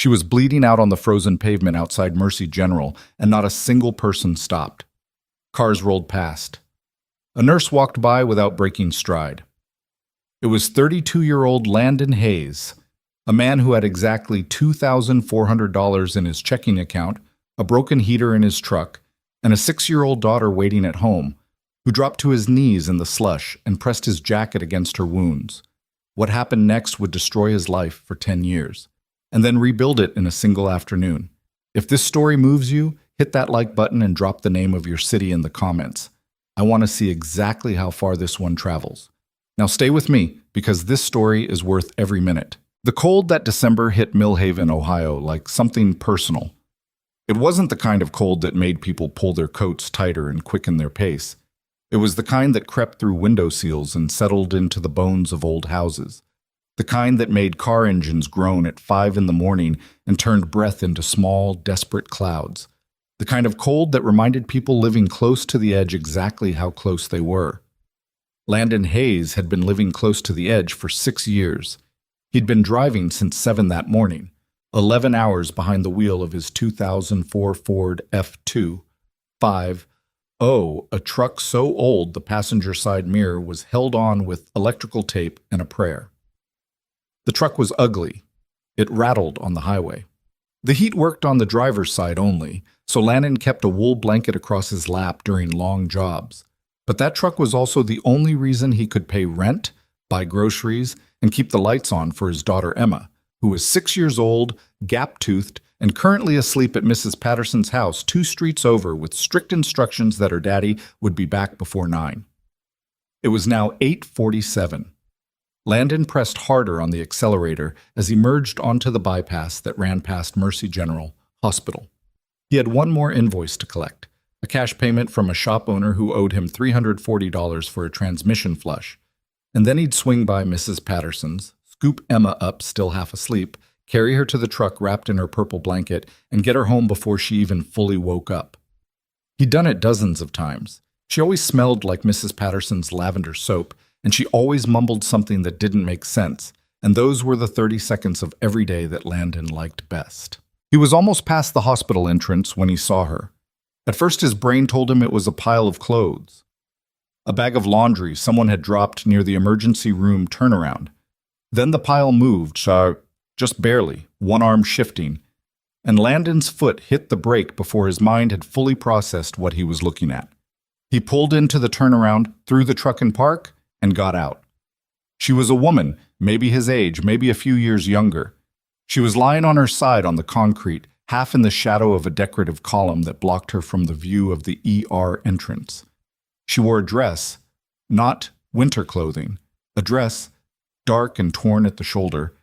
She was bleeding out on the frozen pavement outside Mercy General, and not a single person stopped. Cars rolled past. A nurse walked by without breaking stride. It was 32-year-old Landon Hayes, a man who had exactly $2,400 in his checking account, a broken heater in his truck, and a 6-year-old daughter waiting at home, who dropped to his knees in the slush and pressed his jacket against her wounds. What happened next would destroy his life for 10 years, and then rebuild it in a single afternoon. If this story moves you, hit that like button and drop the name of your city in the comments. I want to see exactly how far this one travels. Now stay with me, because this story is worth every minute. The cold that December hit Millhaven, Ohio, like something personal. It wasn't the kind of cold that made people pull their coats tighter and quicken their pace. It was the kind that crept through window seals and settled into the bones of old houses. The kind that made car engines groan at 5 in the morning and turned breath into small, desperate clouds. The kind of cold that reminded people living close to the edge exactly how close they were. Landon Hayes had been living close to the edge for 6 years. He'd been driving since 7 that morning, 11 hours behind the wheel of his 2004 Ford F2 5.0, a truck so old the passenger side mirror was held on with electrical tape and a prayer. The truck was ugly. It rattled on the highway. The heat worked on the driver's side only, so Landon kept a wool blanket across his lap during long jobs. But that truck was also the only reason he could pay rent, buy groceries, and keep the lights on for his daughter Emma, who was 6 years old, gap-toothed, and currently asleep at Mrs. Patterson's house 2 streets over with strict instructions that her daddy would be back before 9. It was now 8:47. Landon pressed harder on the accelerator as he merged onto the bypass that ran past Mercy General Hospital. He had one more invoice to collect, a cash payment from a shop owner who owed him $340 for a transmission flush. And then he'd swing by Mrs. Patterson's, scoop Emma up still half asleep, carry her to the truck wrapped in her purple blanket, and get her home before she even fully woke up. He'd done it dozens of times. She always smelled like Mrs. Patterson's lavender soap, and she always mumbled something that didn't make sense, and those were the 30 seconds of every day that Landon liked best. He was almost past the hospital entrance when he saw her. At first his brain told him it was a pile of clothes. A bag of laundry someone had dropped near the emergency room turnaround. Then the pile moved, just barely, one arm shifting, and Landon's foot hit the brake before his mind had fully processed what he was looking at. He pulled into the turnaround, threw the truck in park, and got out. She was a woman, maybe his age, maybe a few years younger. She was lying on her side on the concrete, half in the shadow of a decorative column that blocked her from the view of the ER entrance. She wore a dress, not winter clothing, a dress, dark and torn at the shoulder,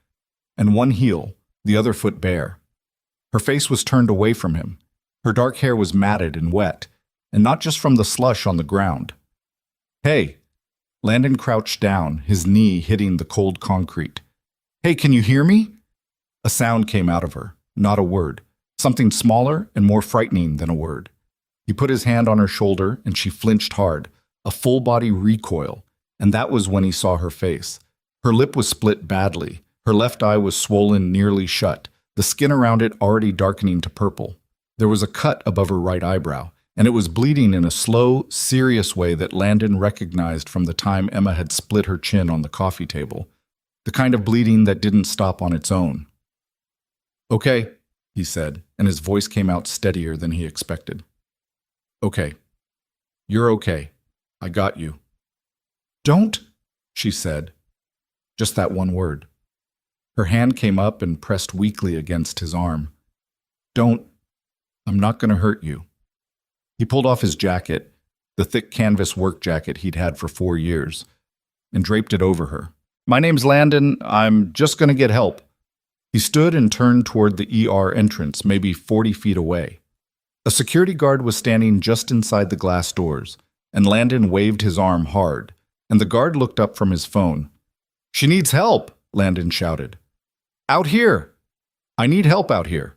and one heel, the other foot bare. Her face was turned away from him. Her dark hair was matted and wet, and not just from the slush on the ground. "Hey!" Landon crouched down, his knee hitting the cold concrete. "Hey, can you hear me?" A sound came out of her, not a word, something smaller and more frightening than a word. He put his hand on her shoulder, and she flinched hard, a full-body recoil, and that was when he saw her face. Her lip was split badly, her left eye was swollen nearly shut, the skin around it already darkening to purple. There was a cut above her right eyebrow, and it was bleeding in a slow, serious way that Landon recognized from the time Emma had split her chin on the coffee table, the kind of bleeding that didn't stop on its own. "Okay," he said, and his voice came out steadier than he expected. "Okay. You're okay. I got you." "Don't," she said. Just that one word. Her hand came up and pressed weakly against his arm. "Don't. I'm not going to hurt you." He pulled off his jacket, the thick canvas work jacket he'd had for 4 years, and draped it over her. "My name's Landon. I'm just going to get help." He stood and turned toward the ER entrance, maybe 40 feet away. A security guard was standing just inside the glass doors, and Landon waved his arm hard, and the guard looked up from his phone. "She needs help," Landon shouted. "Out here! I need help out here."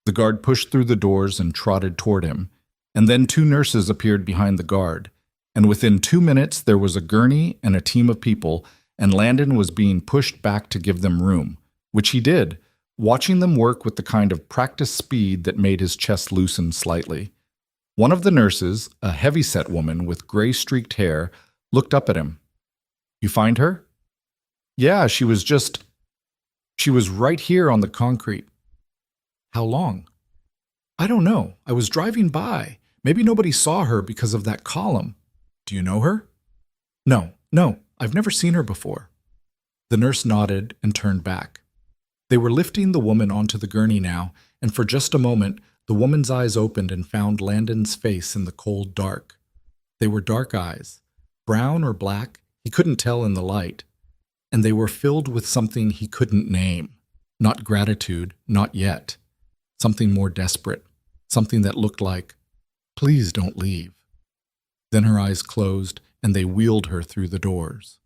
The guard pushed through the doors and trotted toward him, and then 2 nurses appeared behind the guard, and within 2 minutes there was a gurney and a team of people, and Landon was being pushed back to give them room, which he did, watching them work with the kind of practiced speed that made his chest loosen slightly. One of the nurses, a heavy-set woman with gray-streaked hair, looked up at him. "You find her?" "Yeah, she was right here on the concrete." "How long?" "I don't know. I was driving by. Maybe nobody saw her because of that column." "Do you know her?" No, I've never seen her before." The nurse nodded and turned back. They were lifting the woman onto the gurney now, and for just a moment, the woman's eyes opened and found Landon's face in the cold dark. They were dark eyes, brown or black, he couldn't tell in the light, and they were filled with something he couldn't name. Not gratitude, not yet. Something more desperate, something that looked like, "Please don't leave." Then her eyes closed, and they wheeled her through the doors.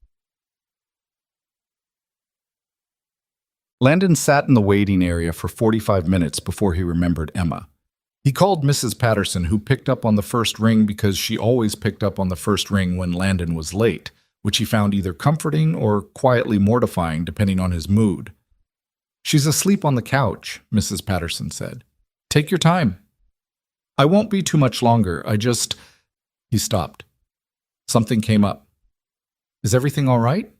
Landon sat in the waiting area for 45 minutes before he remembered Emma. He called Mrs. Patterson, who picked up on the first ring because she always picked up on the first ring when Landon was late, which he found either comforting or quietly mortifying depending on his mood. "She's asleep on the couch," Mrs. Patterson said. "Take your time." "I won't be too much longer. He stopped. Something came up. "Is everything all right?"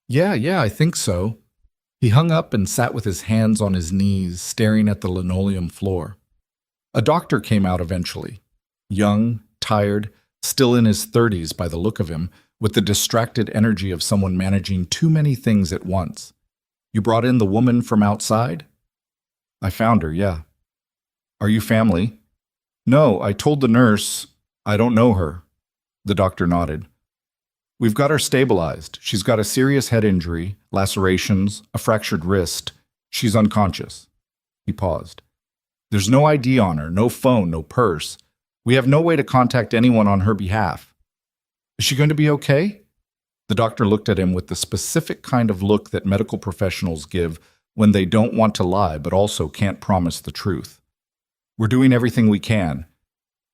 Yeah, I think so." He hung up and sat with his hands on his knees, staring at the linoleum floor. A doctor came out eventually. Young, tired, still in his 30s by the look of him, with the distracted energy of someone managing too many things at once. "You brought in the woman from outside?" "I found her, yeah." "Are you family?" "No, I told the nurse. I don't know her." The doctor nodded. "We've got her stabilized. She's got a serious head injury, lacerations, a fractured wrist. She's unconscious." He paused. "There's no ID on her, no phone, no purse. We have no way to contact anyone on her behalf. Is she going to be okay?" The doctor looked at him with the specific kind of look that medical professionals give when they don't want to lie but also can't promise the truth. "We're doing everything we can.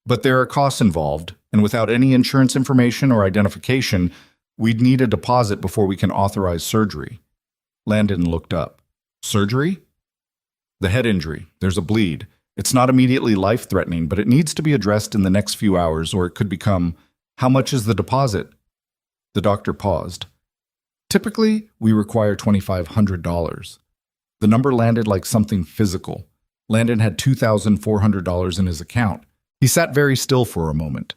But there are costs involved, and without any insurance information or identification, we'd need a deposit before we can authorize surgery." Landon looked up. "Surgery?" "The head injury. There's a bleed. It's not immediately life-threatening, but it needs to be addressed in the next few hours, or it could become, how much is the deposit?" The doctor paused. "Typically, we require $2,500. The number landed like something physical. Landon had $2,400 in his account. He sat very still for a moment.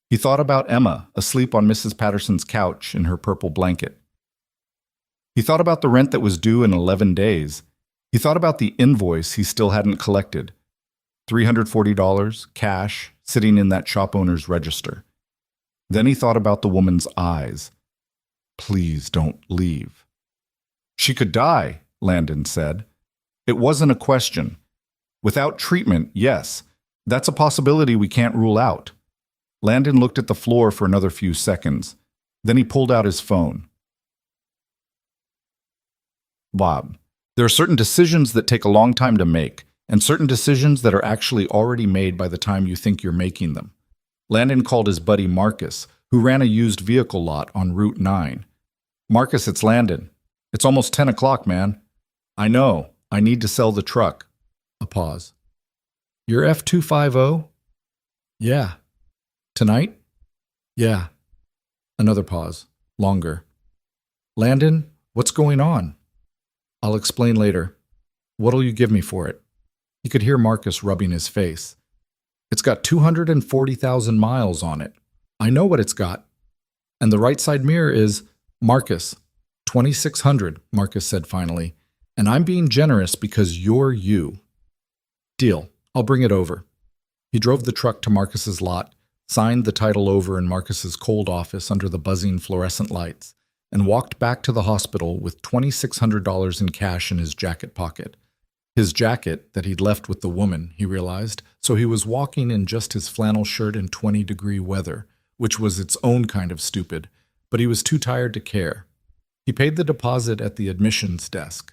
He thought about Emma, asleep on Mrs. Patterson's couch in her purple blanket. He thought about the rent that was due in 11 days. He thought about the invoice he still hadn't collected. $340, cash, sitting in that shop owner's register. Then he thought about the woman's eyes. "Please don't leave." "She could die," Landon said. It wasn't a question. Without treatment, yes. That's a possibility we can't rule out. Landon looked at the floor for another few seconds. Then he pulled out his phone. "Bob, there are certain decisions that take a long time to make, and certain decisions that are actually already made by the time you think you're making them." Landon called his buddy Marcus, who ran a used vehicle lot on Route 9. "Marcus, it's Landon. It's almost 10 o'clock, man." "I know. I need to sell the truck." A pause. "Your F-250? "Yeah." "Tonight?" "Yeah." Another pause. Longer. "Landon, what's going on?" "I'll explain later." "What'll you give me for it?" He could hear Marcus rubbing his face. "It's got 240,000 miles on it." "I know what it's got." "And the right side mirror is—" "Marcus, 2,600, Marcus said finally. "And I'm being generous because you're you." "Deal. I'll bring it over." He drove the truck to Marcus's lot, signed the title over in Marcus's cold office under the buzzing fluorescent lights, and walked back to the hospital with $2,600 in cash in his jacket pocket. His jacket that he'd left with the woman, he realized, so he was walking in just his flannel shirt in 20-degree weather, which was its own kind of stupid, but he was too tired to care. He paid the deposit at the admissions desk.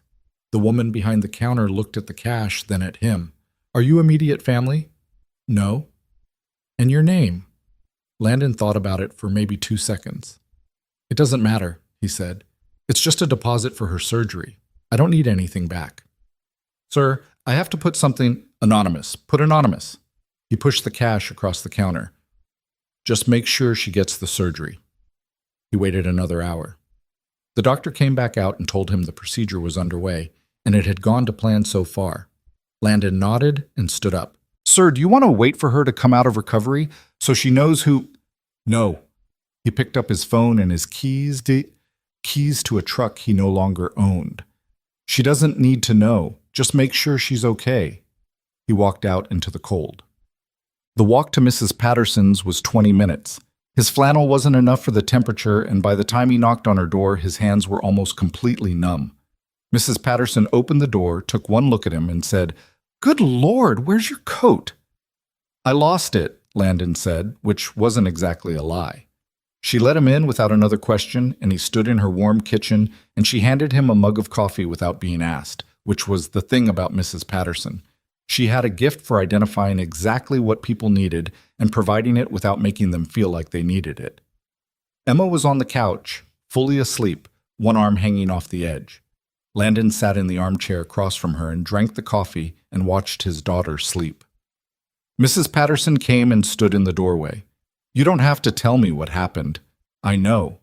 The woman behind the counter looked at the cash, then at him. "Are you immediate family?" "No." "And your name?" Landon thought about it for maybe 2 seconds. "It doesn't matter," he said. "It's just a deposit for her surgery. I don't need anything back." Sir, I have to put something anonymous. Put anonymous. He pushed the cash across the counter. Just make sure she gets the surgery. He waited another hour. The doctor came back out and told him the procedure was underway, and it had gone to plan so far. Landon nodded and stood up. Sir, do you want to wait for her to come out of recovery so she knows who... No. He picked up his phone and his keys to a truck he no longer owned. She doesn't need to know. Just make sure she's okay. He walked out into the cold. The walk to Mrs. Patterson's was 20 minutes. His flannel wasn't enough for the temperature, and by the time he knocked on her door, his hands were almost completely numb. Mrs. Patterson opened the door, took one look at him, and said, "Good Lord, where's your coat?" "I lost it," Landon said, which wasn't exactly a lie. She let him in without another question, and he stood in her warm kitchen, and she handed him a mug of coffee without being asked, which was the thing about Mrs. Patterson. She had a gift for identifying exactly what people needed and providing it without making them feel like they needed it. Emma was on the couch, fully asleep, one arm hanging off the edge. Landon sat in the armchair across from her and drank the coffee and watched his daughter sleep. Mrs. Patterson came and stood in the doorway. "You don't have to tell me what happened. I know.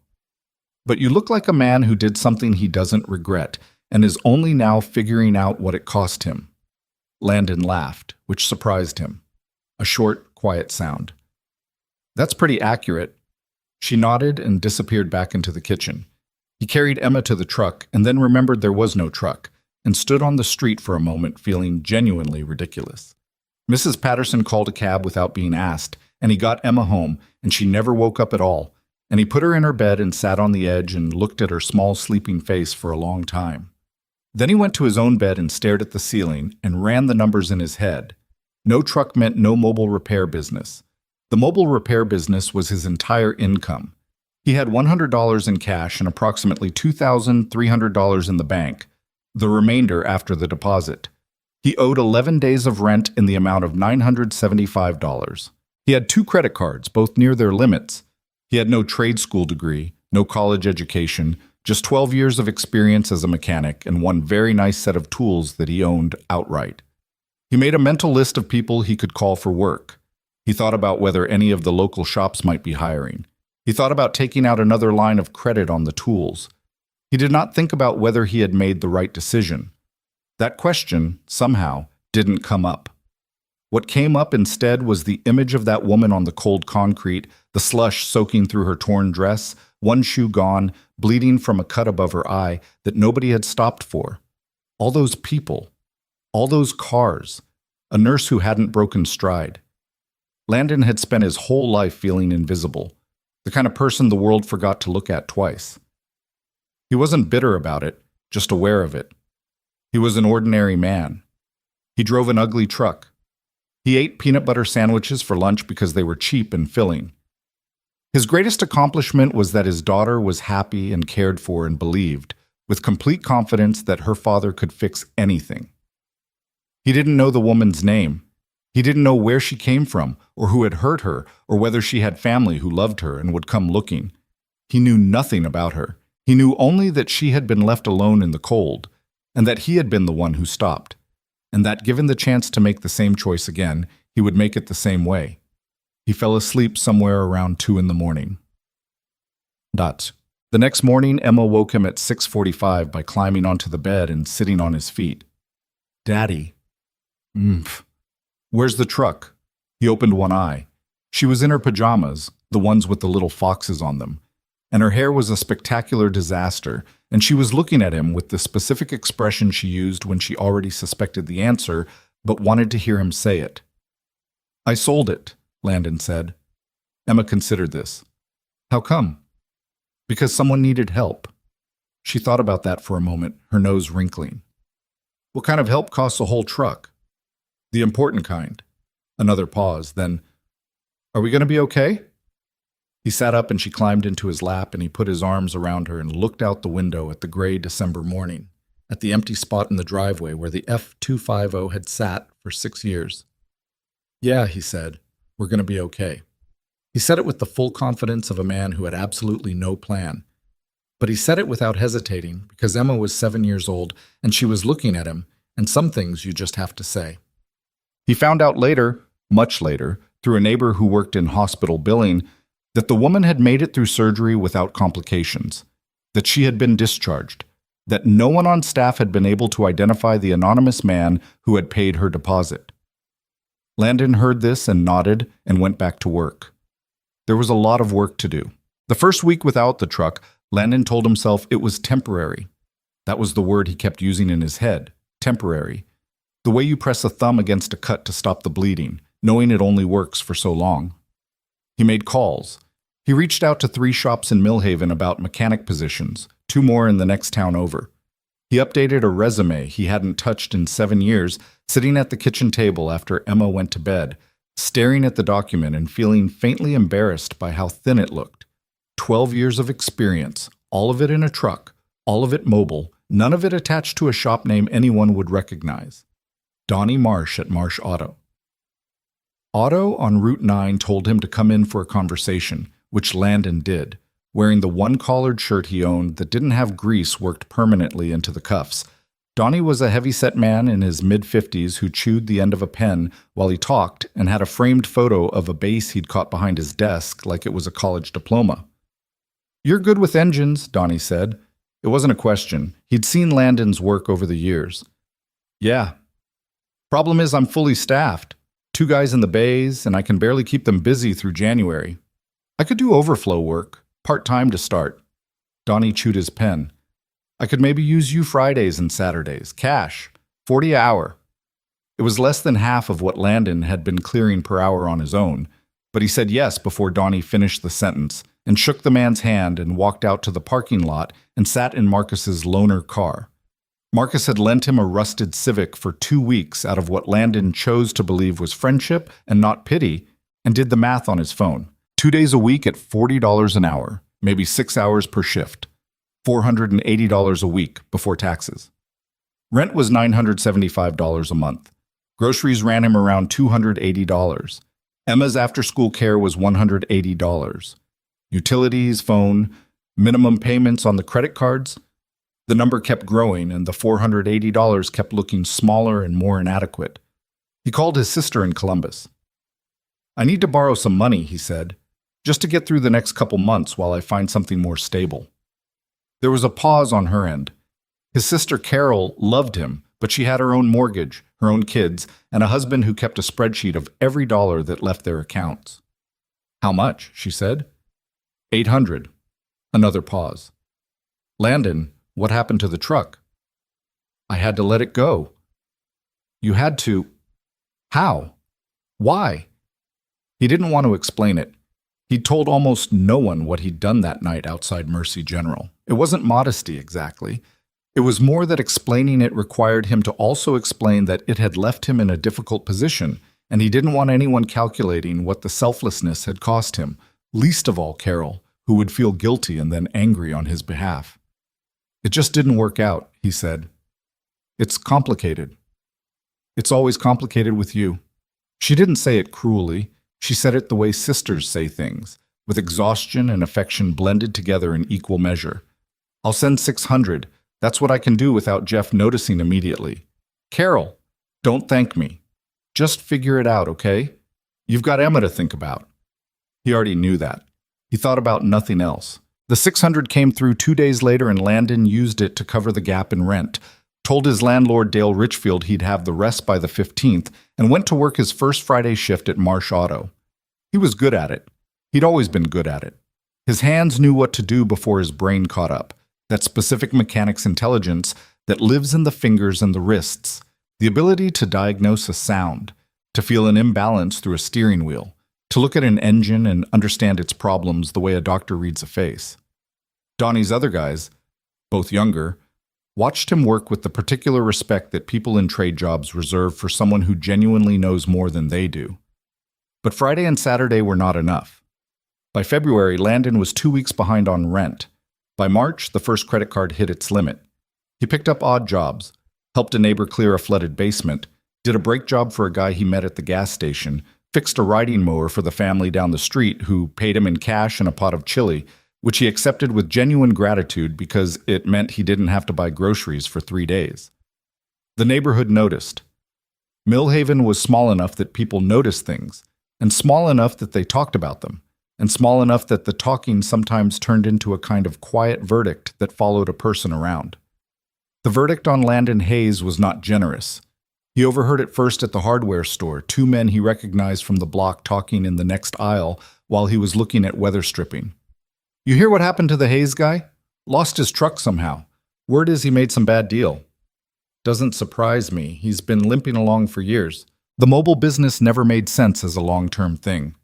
But you look like a man who did something he doesn't regret and is only now figuring out what it cost him." Landon laughed, which surprised him. A short, quiet sound. "That's pretty accurate." She nodded and disappeared back into the kitchen. He carried Emma to the truck and then remembered there was no truck and stood on the street for a moment feeling genuinely ridiculous. Mrs. Patterson called a cab without being asked, and he got Emma home, and she never woke up at all, and he put her in her bed and sat on the edge and looked at her small sleeping face for a long time. Then he went to his own bed and stared at the ceiling and ran the numbers in his head. No truck meant no mobile repair business. The mobile repair business was his entire income. He had $100 in cash and approximately $2,300 in the bank, the remainder after the deposit. He owed 11 days of rent in the amount of $975. He had 2 credit cards, both near their limits. He had no trade school degree, no college education, just 12 years of experience as a mechanic and one very nice set of tools that he owned outright. He made a mental list of people he could call for work. He thought about whether any of the local shops might be hiring. He thought about taking out another line of credit on the tools. He did not think about whether he had made the right decision. That question, somehow, didn't come up. What came up instead was the image of that woman on the cold concrete, the slush soaking through her torn dress, one shoe gone, bleeding from a cut above her eye that nobody had stopped for. All those people, all those cars, a nurse who hadn't broken stride. Landon had spent his whole life feeling invisible, the kind of person the world forgot to look at twice. He wasn't bitter about it, just aware of it. He was an ordinary man. He drove an ugly truck. He ate peanut butter sandwiches for lunch because they were cheap and filling. His greatest accomplishment was that his daughter was happy and cared for and believed, with complete confidence that her father could fix anything. He didn't know the woman's name. He didn't know where she came from, or who had hurt her, or whether she had family who loved her and would come looking. He knew nothing about her. He knew only that she had been left alone in the cold, and that he had been the one who stopped, and that given the chance to make the same choice again, he would make it the same way. He fell asleep somewhere around 2 a.m. The next morning, Emma woke him at 6:45 by climbing onto the bed and sitting on his feet. "Daddy." "Where's the truck?" He opened one eye. She was in her pajamas, the ones with the little foxes on them, and her hair was a spectacular disaster, and she was looking at him with the specific expression she used when she already suspected the answer, but wanted to hear him say it. "I sold it," Landon said. Emma considered this. "How come?" "Because someone needed help." She thought about that for a moment, her nose wrinkling. "What kind of help costs a whole truck?" "The important kind." Another pause, then, "Are we going to be okay?" He sat up and she climbed into his lap and he put his arms around her and looked out the window at the gray December morning, at the empty spot in the driveway where the F250 had sat for 6 years. "Yeah," he said, "we're going to be okay." He said it with the full confidence of a man who had absolutely no plan. But he said it without hesitating because Emma was 7 years old and she was looking at him, and some things you just have to say. He found out later, much later, through a neighbor who worked in hospital billing, that the woman had made it through surgery without complications, that she had been discharged, that no one on staff had been able to identify the anonymous man who had paid her deposit. Landon heard this and nodded and went back to work. There was a lot of work to do. The first week without the truck, Landon told himself it was temporary. That was the word he kept using in his head, temporary. The way you press a thumb against a cut to stop the bleeding, knowing it only works for so long. He made calls. He reached out to 3 shops in Millhaven about mechanic positions, 2 more in the next town over. He updated a resume he hadn't touched in 7 years, sitting at the kitchen table after Emma went to bed, staring at the document and feeling faintly embarrassed by how thin it looked. 12 years of experience, all of it in a truck, all of it mobile, none of it attached to a shop name anyone would recognize. Donnie Marsh at Marsh Auto. Otto on Route 9 told him to come in for a conversation, which Landon did, wearing the one collared shirt he owned that didn't have grease worked permanently into the cuffs. Donnie was a heavy-set man in his mid-50s who chewed the end of a pen while he talked and had a framed photo of a base he'd caught behind his desk like it was a college diploma. "You're good with engines," Donnie said. It wasn't a question. He'd seen Landon's work over the years. "Yeah. Problem is I'm fully staffed. 2 guys in the bays, and I can barely keep them busy through January. I could do overflow work, part-time to start." Donnie chewed his pen. "I could maybe use you Fridays and Saturdays, cash, 40 an hour." It was less than half of what Landon had been clearing per hour on his own, but he said yes before Donnie finished the sentence and shook the man's hand and walked out to the parking lot and sat in Marcus's loaner car. Marcus had lent him a rusted Civic for 2 weeks out of what Landon chose to believe was friendship and not pity, and did the math on his phone. 2 days a week at $40 an hour, maybe 6 hours per shift. $480 a week before taxes. Rent was $975 a month. Groceries ran him around $280. Emma's after-school care was $180. Utilities, phone, minimum payments on the credit cards. The number kept growing, and the $480 kept looking smaller and more inadequate. He called his sister in Columbus. "I need to borrow some money," he said, "just to get through the next couple months while I find something more stable." There was a pause on her end. His sister Carol loved him, but she had her own mortgage, her own kids, and a husband who kept a spreadsheet of every dollar that left their accounts. "How much?" she said. $800. Another pause. "Landon, what happened to the truck?" "I had to let it go." "You had to? How? Why?" He didn't want to explain it. He'd told almost no one what he'd done that night outside Mercy General. It wasn't modesty exactly. It was more that explaining it required him to also explain that it had left him in a difficult position, and he didn't want anyone calculating what the selflessness had cost him, least of all Carol, who would feel guilty and then angry on his behalf. "It just didn't work out," he said. "It's complicated. It's always complicated with you." She didn't say it cruelly. She said it the way sisters say things, with exhaustion and affection blended together in equal measure. "I'll send 600. That's what I can do without Jeff noticing immediately. Carol, don't thank me. Just figure it out, okay? You've got Emma to think about." He already knew that. He thought about nothing else. The 600 came through 2 days later, and Landon used it to cover the gap in rent, told his landlord Dale Richfield he'd have the rest by the 15th, and went to work his first Friday shift at Marsh Auto. He was good at it. He'd always been good at it. His hands knew what to do before his brain caught up, that specific mechanic's intelligence that lives in the fingers and the wrists, the ability to diagnose a sound, to feel an imbalance through a steering wheel, to look at an engine and understand its problems the way a doctor reads a face. Donnie's other guys, both younger, watched him work with the particular respect that people in trade jobs reserve for someone who genuinely knows more than they do. But Friday and Saturday were not enough. By February, Landon was 2 weeks behind on rent. By March, the first credit card hit its limit. He picked up odd jobs, helped a neighbor clear a flooded basement, did a brake job for a guy he met at the gas station, fixed a riding mower for the family down the street who paid him in cash and a pot of chili, which he accepted with genuine gratitude because it meant he didn't have to buy groceries for 3 days. The neighborhood noticed. Millhaven was small enough that people noticed things, and small enough that they talked about them, and small enough that the talking sometimes turned into a kind of quiet verdict that followed a person around. The verdict on Landon Hayes was not generous. He overheard it first at the hardware store, two men he recognized from the block talking in the next aisle while he was looking at weather stripping. "You hear what happened to the Hayes guy? Lost his truck somehow. Word is he made some bad deal." "Doesn't surprise me. He's been limping along for years. The mobile business never made sense as a long-term thing."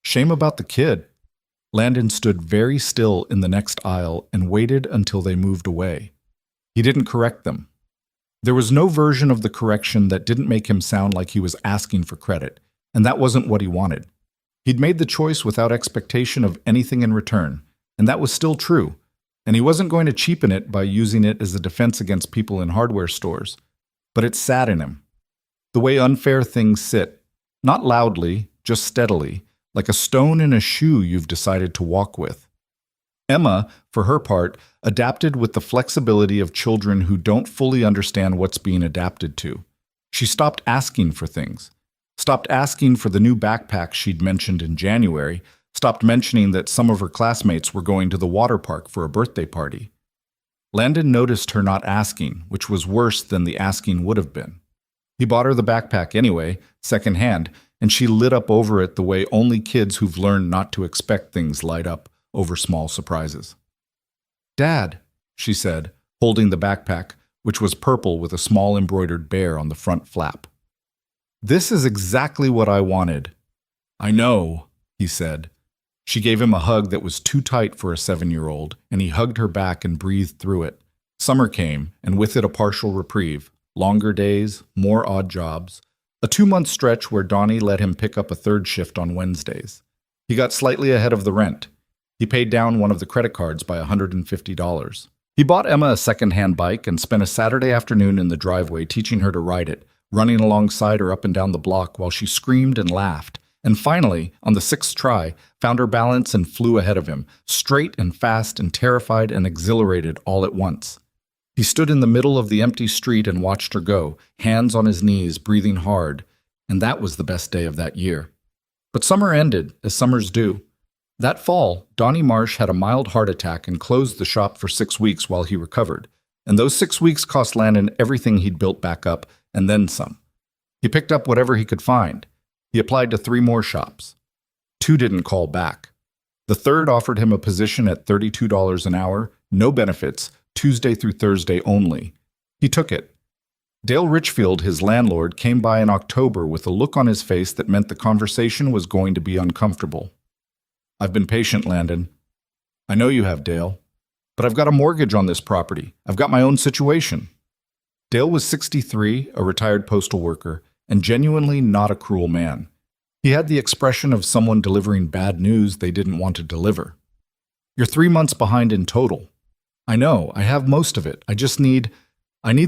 "Shame about the kid." Landon stood very still in the next aisle and waited until they moved away. He didn't correct them. There was no version of the correction that didn't make him sound like he was asking for credit, and that wasn't what he wanted. He'd made the choice without expectation of anything in return, and that was still true, and he wasn't going to cheapen it by using it as a defense against people in hardware stores. But it sat in him. The way unfair things sit, not loudly, just steadily, like a stone in a shoe you've decided to walk with. Emma, for her part, adapted with the flexibility of children who don't fully understand what's being adapted to. She stopped asking for things, stopped asking for the new backpack she'd mentioned in January, stopped mentioning that some of her classmates were going to the water park for a birthday party. Landon noticed her not asking, which was worse than the asking would have been. He bought her the backpack anyway, secondhand, and she lit up over it the way only kids who've learned not to expect things light up over small surprises. "Dad," she said, holding the backpack, which was purple with a small embroidered bear on the front flap. "This is exactly what I wanted." "I know," he said. She gave him a hug that was too tight for a 7-year-old, and he hugged her back and breathed through it. Summer came, and with it a partial reprieve. Longer days, more odd jobs. A 2-month stretch where Donnie let him pick up a third shift on Wednesdays. He got slightly ahead of the rent. He paid down one of the credit cards by $150. He bought Emma a second-hand bike and spent a Saturday afternoon in the driveway teaching her to ride it, running alongside her up and down the block while she screamed and laughed, and finally, on the 6th try, found her balance and flew ahead of him, straight and fast and terrified and exhilarated all at once. He stood in the middle of the empty street and watched her go, hands on his knees, breathing hard, and that was the best day of that year. But summer ended, as summers do. That fall, Donnie Marsh had a mild heart attack and closed the shop for 6 weeks while he recovered, and those 6 weeks cost Landon everything he'd built back up, and then some. He picked up whatever he could find. He applied to 3 more shops. 2 didn't call back. The third offered him a position at $32 an hour, no benefits, Tuesday through Thursday only. He took it. Dale Richfield, his landlord, came by in October with a look on his face that meant the conversation was going to be uncomfortable. "I've been patient, Landon." "I know you have, Dale. But I've got a mortgage on this property. I've got my own situation." Dale was 63, a retired postal worker, and genuinely not a cruel man. He had the expression of someone delivering bad news they didn't want to deliver. "You're 3 months behind in total." "I know, I have most of it. I need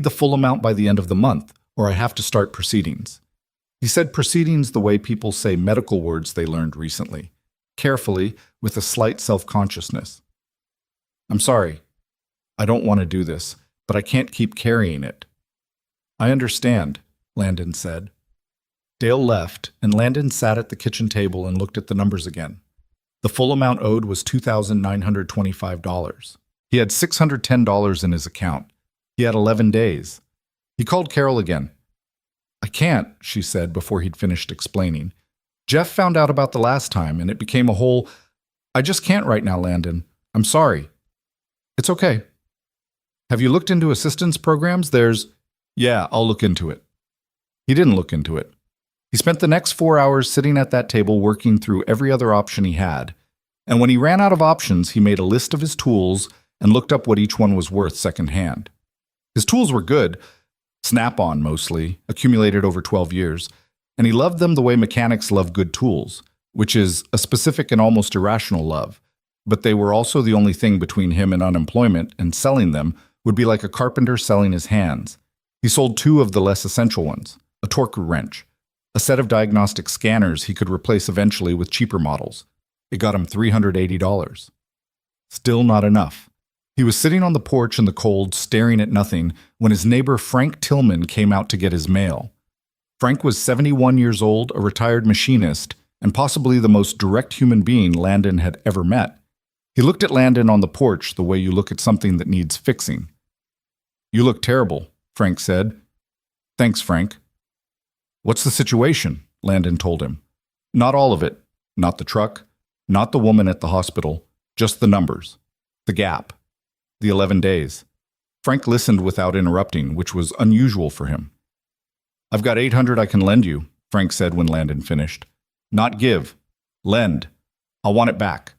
the full amount by the end of the month, or I have to start proceedings." He said proceedings the way people say medical words they learned recently, carefully, with a slight self-consciousness. "I'm sorry. I don't want to do this, but I can't keep carrying it." "I understand," Landon said. Dale left, and Landon sat at the kitchen table and looked at the numbers again. The full amount owed was $2,925. He had $610 in his account. He had 11 days. He called Carol again. "I can't," she said before he'd finished explaining. "Jeff found out about the last time, and it became a whole... I just can't right now, Landon. I'm sorry." "It's okay." "Have you looked into assistance programs? Yeah, I'll look into it." He didn't look into it. He spent the next 4 hours sitting at that table working through every other option he had. And when he ran out of options, he made a list of his tools and looked up what each one was worth secondhand. His tools were good, Snap-on mostly, accumulated over 12 years, and he loved them the way mechanics love good tools, which is a specific and almost irrational love. But they were also the only thing between him and unemployment, and selling them would be like a carpenter selling his hands. He sold 2 of the less essential ones, a torque wrench, a set of diagnostic scanners he could replace eventually with cheaper models. It got him $380. Still not enough. He was sitting on the porch in the cold, staring at nothing, when his neighbor Frank Tillman came out to get his mail. Frank was 71 years old, a retired machinist, and possibly the most direct human being Landon had ever met. He looked at Landon on the porch the way you look at something that needs fixing. "You look terrible," Frank said. "Thanks, Frank." "What's the situation?" Landon told him. "Not all of it. Not the truck. Not the woman at the hospital. Just the numbers. The gap. The 11 days. Frank listened without interrupting, which was unusual for him. "I've got 800 I can lend you," Frank said when Landon finished. "Not give. Lend. I'll want it back."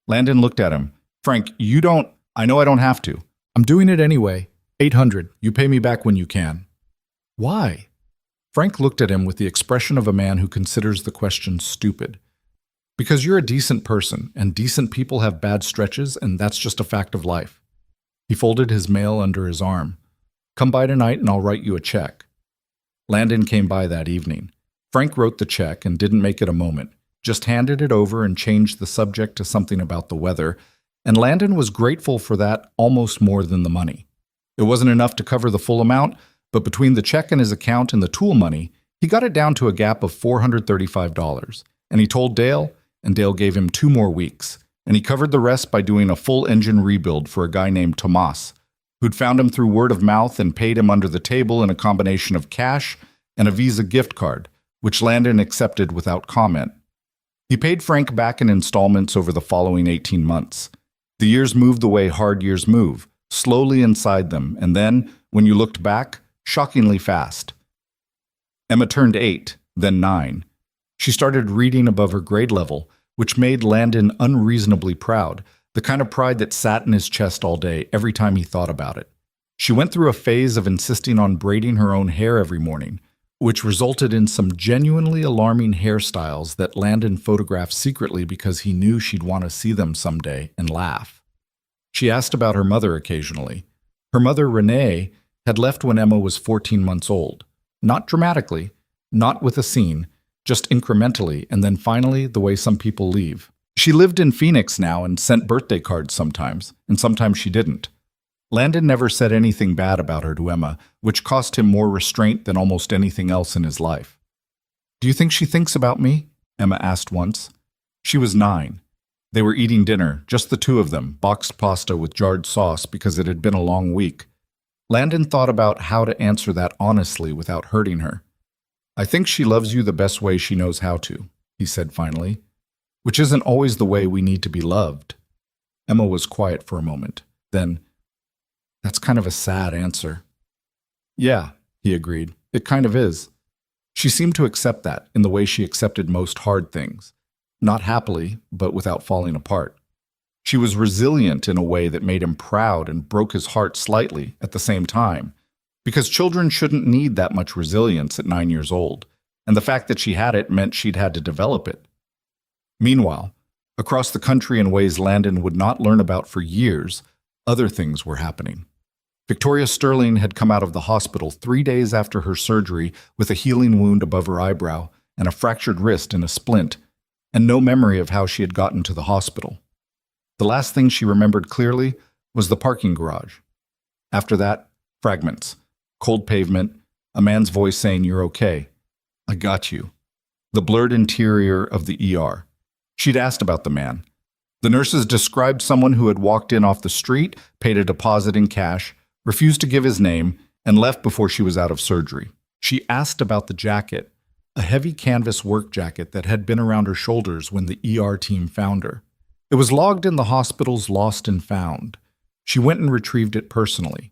Landon looked at him. "Frank, you don't—" "I know I don't have to. I'm doing it anyway. 800. You pay me back when you can." "Why?" Frank looked at him with the expression of a man who considers the question stupid. "Because you're a decent person, and decent people have bad stretches, and that's just a fact of life." He folded his mail under his arm. "Come by tonight and I'll write you a check." Landon came by that evening. Frank wrote the check and didn't make it a moment, just handed it over and changed the subject to something about the weather, and Landon was grateful for that almost more than the money. It wasn't enough to cover the full amount, but between the check in his account and the tool money, he got it down to a gap of $435, and he told Dale, and Dale gave him 2 more weeks, and he covered the rest by doing a full engine rebuild for a guy named Tomas, who'd found him through word of mouth and paid him under the table in a combination of cash and a Visa gift card, which Landon accepted without comment. He paid Frank back in installments over the following 18 months. The years moved the way hard years move, slowly inside them, and then, when you looked back, shockingly fast. Emma turned 8, then 9. She started reading above her grade level, which made Landon unreasonably proud, the kind of pride that sat in his chest all day every time he thought about it. She went through a phase of insisting on braiding her own hair every morning, which resulted in some genuinely alarming hairstyles that Landon photographed secretly because he knew she'd want to see them someday and laugh. She asked about her mother occasionally. Her mother, Renee, had left when Emma was 14 months old. Not dramatically, not with a scene, just incrementally, and then finally the way some people leave. She lived in Phoenix now and sent birthday cards sometimes, and sometimes she didn't. Landon never said anything bad about her to Emma, which cost him more restraint than almost anything else in his life. "Do you think she thinks about me?" Emma asked once. She was 9. They were eating dinner, just the 2 of them, boxed pasta with jarred sauce because it had been a long week. Landon thought about how to answer that honestly without hurting her. "I think she loves you the best way she knows how to," he said finally. "Which isn't always the way we need to be loved." Emma was quiet for a moment. Then, "That's kind of a sad answer." "Yeah," he agreed. "It kind of is." She seemed to accept that in the way she accepted most hard things. Not happily, but without falling apart. She was resilient in a way that made him proud and broke his heart slightly at the same time, because children shouldn't need that much resilience at 9 years old, and the fact that she had it meant she'd had to develop it. Meanwhile, across the country in ways Landon would not learn about for years, other things were happening. Victoria Sterling had come out of the hospital 3 days after her surgery with a healing wound above her eyebrow and a fractured wrist and a splint, and no memory of how she had gotten to the hospital. The last thing she remembered clearly was the parking garage. After that, fragments, cold pavement, a man's voice saying, "You're okay. I got you." The blurred interior of the ER. She'd asked about the man. The nurses described someone who had walked in off the street, paid a deposit in cash, refused to give his name, and left before she was out of surgery. She asked about the jacket, a heavy canvas work jacket that had been around her shoulders when the ER team found her. It was logged in the hospital's lost and found. She went and retrieved it personally.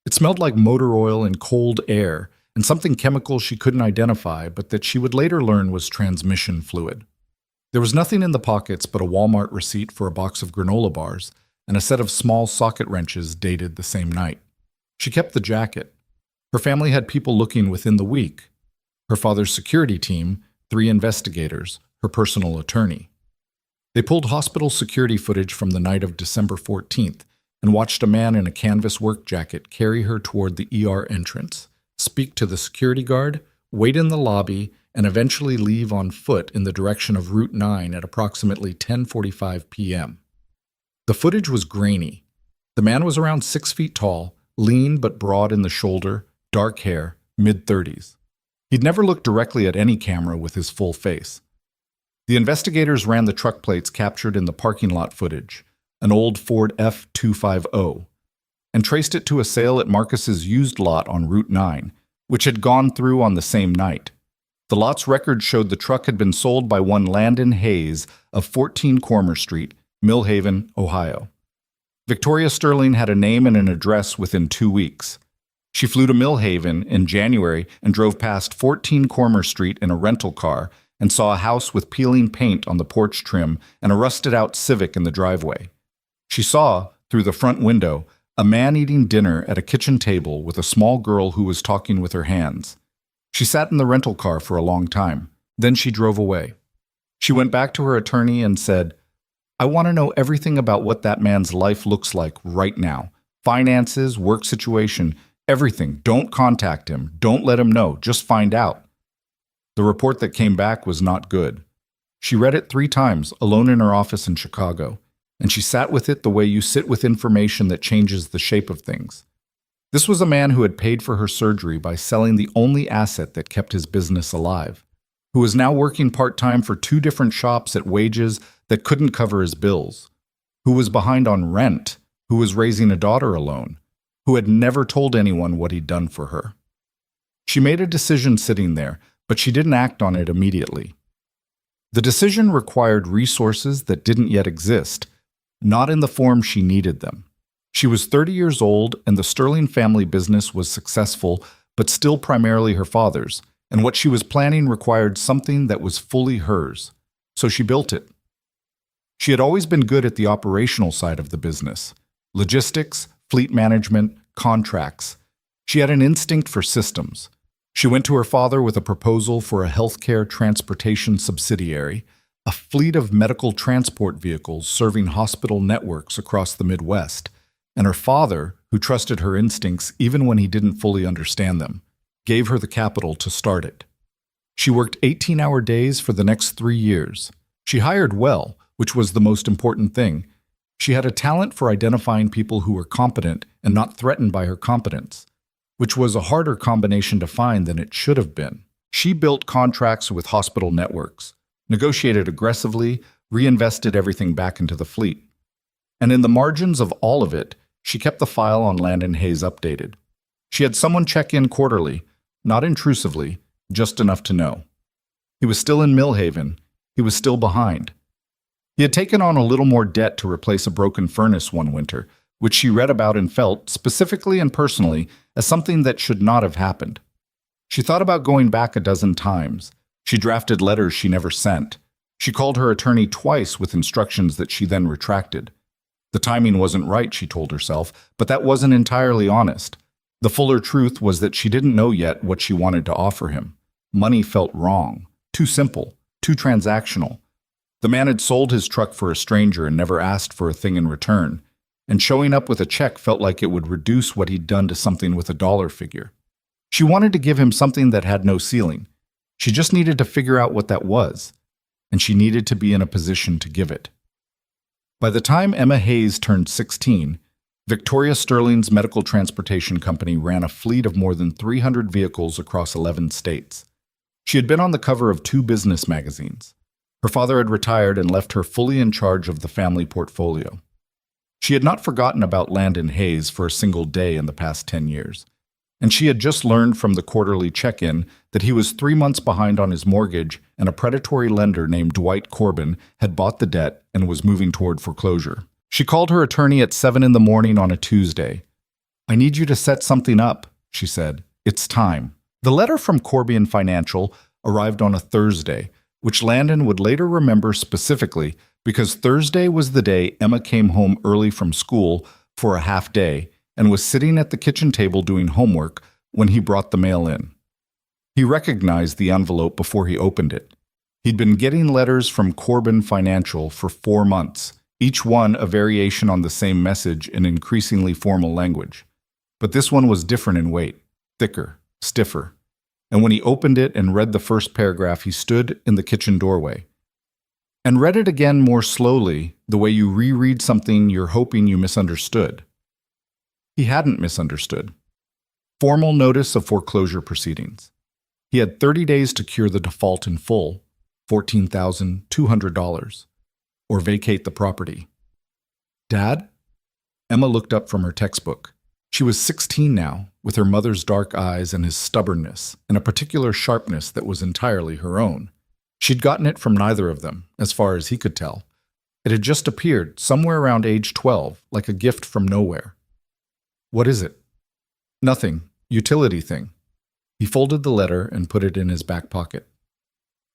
It smelled like motor oil and cold air, and something chemical she couldn't identify, but that she would later learn was transmission fluid. There was nothing in the pockets but a Walmart receipt for a box of granola bars and a set of small socket wrenches dated the same night. She kept the jacket. Her family had people looking within the week. Her father's security team, 3 investigators, her personal attorney. They pulled hospital security footage from the night of December 14th and watched a man in a canvas work jacket carry her toward the ER entrance, speak to the security guard, wait in the lobby, and eventually leave on foot in the direction of Route 9 at approximately 10:45 p.m. The footage was grainy. The man was around 6 feet tall, lean but broad in the shoulder, dark hair, mid-30s. He'd never looked directly at any camera with his full face. The investigators ran the truck plates captured in the parking lot footage, an old Ford F-250, and traced it to a sale at Marcus's used lot on Route 9, which had gone through on the same night. The lot's record showed the truck had been sold by one Landon Hayes of 14 Cormer Street, Millhaven, Ohio. Victoria Sterling had a name and an address within 2 weeks. She flew to Millhaven in January and drove past 14 Cormer Street in a rental car and saw a house with peeling paint on the porch trim and a rusted-out Civic in the driveway. She saw, through the front window, a man eating dinner at a kitchen table with a small girl who was talking with her hands. She sat in the rental car for a long time. Then she drove away. She went back to her attorney and said, "I want to know everything about what that man's life looks like right now. Finances, work situation, everything. Don't contact him. Don't let him know. Just find out." The report that came back was not good. She read it 3 times, alone in her office in Chicago, and she sat with it the way you sit with information that changes the shape of things. This was a man who had paid for her surgery by selling the only asset that kept his business alive, who was now working part-time for 2 different shops at wages that couldn't cover his bills, who was behind on rent, who was raising a daughter alone, who had never told anyone what he'd done for her. She made a decision sitting there, but she didn't act on it immediately. The decision required resources that didn't yet exist, not in the form she needed them. She was 30 years old, and the Sterling family business was successful, but still primarily her father's, and what she was planning required something that was fully hers. So she built it. She had always been good at the operational side of the business: logistics, fleet management, contracts. She had an instinct for systems. She went to her father with a proposal for a healthcare transportation subsidiary, a fleet of medical transport vehicles serving hospital networks across the Midwest, and her father, who trusted her instincts even when he didn't fully understand them, gave her the capital to start it. She worked 18-hour days for the next 3 years. She hired well, which was the most important thing. She had a talent for identifying people who were competent and not threatened by her competence, which was a harder combination to find than it should have been. She built contracts with hospital networks, negotiated aggressively, reinvested everything back into the fleet. And in the margins of all of it, she kept the file on Landon Hayes updated. She had someone check in quarterly, not intrusively, just enough to know. He was still in Millhaven. He was still behind. He had taken on a little more debt to replace a broken furnace one winter, which she read about and felt, specifically and personally, as something that should not have happened. She thought about going back a dozen times. She drafted letters she never sent. She called her attorney twice with instructions that she then retracted. The timing wasn't right, she told herself, but that wasn't entirely honest. The fuller truth was that she didn't know yet what she wanted to offer him. Money felt wrong, too simple, too transactional. The man had sold his truck for a stranger and never asked for a thing in return, and showing up with a check felt like it would reduce what he'd done to something with a dollar figure. She wanted to give him something that had no ceiling. She just needed to figure out what that was, and she needed to be in a position to give it. By the time Emma Hayes turned 16, Victoria Sterling's medical transportation company ran a fleet of more than 300 vehicles across 11 states. She had been on the cover of 2 business magazines. Her father had retired and left her fully in charge of the family portfolio. She had not forgotten about Landon Hayes for a single day in the past 10 years, and she had just learned from the quarterly check-in that he was 3 months behind on his mortgage, and a predatory lender named Dwight Corbin had bought the debt and was moving toward foreclosure. She called her attorney at 7 in the morning on a Tuesday. "I need you to set something up," she said. "It's time." The letter from Corbin Financial arrived on a Thursday, which Landon would later remember specifically because Thursday was the day Emma came home early from school for a half day and was sitting at the kitchen table doing homework when he brought the mail in. He recognized the envelope before he opened it. He'd been getting letters from Corbin Financial for 4 months, each one a variation on the same message in increasingly formal language. But this one was different in weight, thicker, stiffer. And when he opened it and read the first paragraph, he stood in the kitchen doorway and read it again more slowly, the way you reread something you're hoping you misunderstood. He hadn't misunderstood. Formal notice of foreclosure proceedings. He had 30 days to cure the default in full, $14,200, or vacate the property. Dad? Emma looked up from her textbook. She was 16 now, with her mother's dark eyes and his stubbornness, and a particular sharpness that was entirely her own. She'd gotten it from neither of them, as far as he could tell. It had just appeared, somewhere around age 12, like a gift from nowhere. What is it? Nothing. Utility thing. He folded the letter and put it in his back pocket.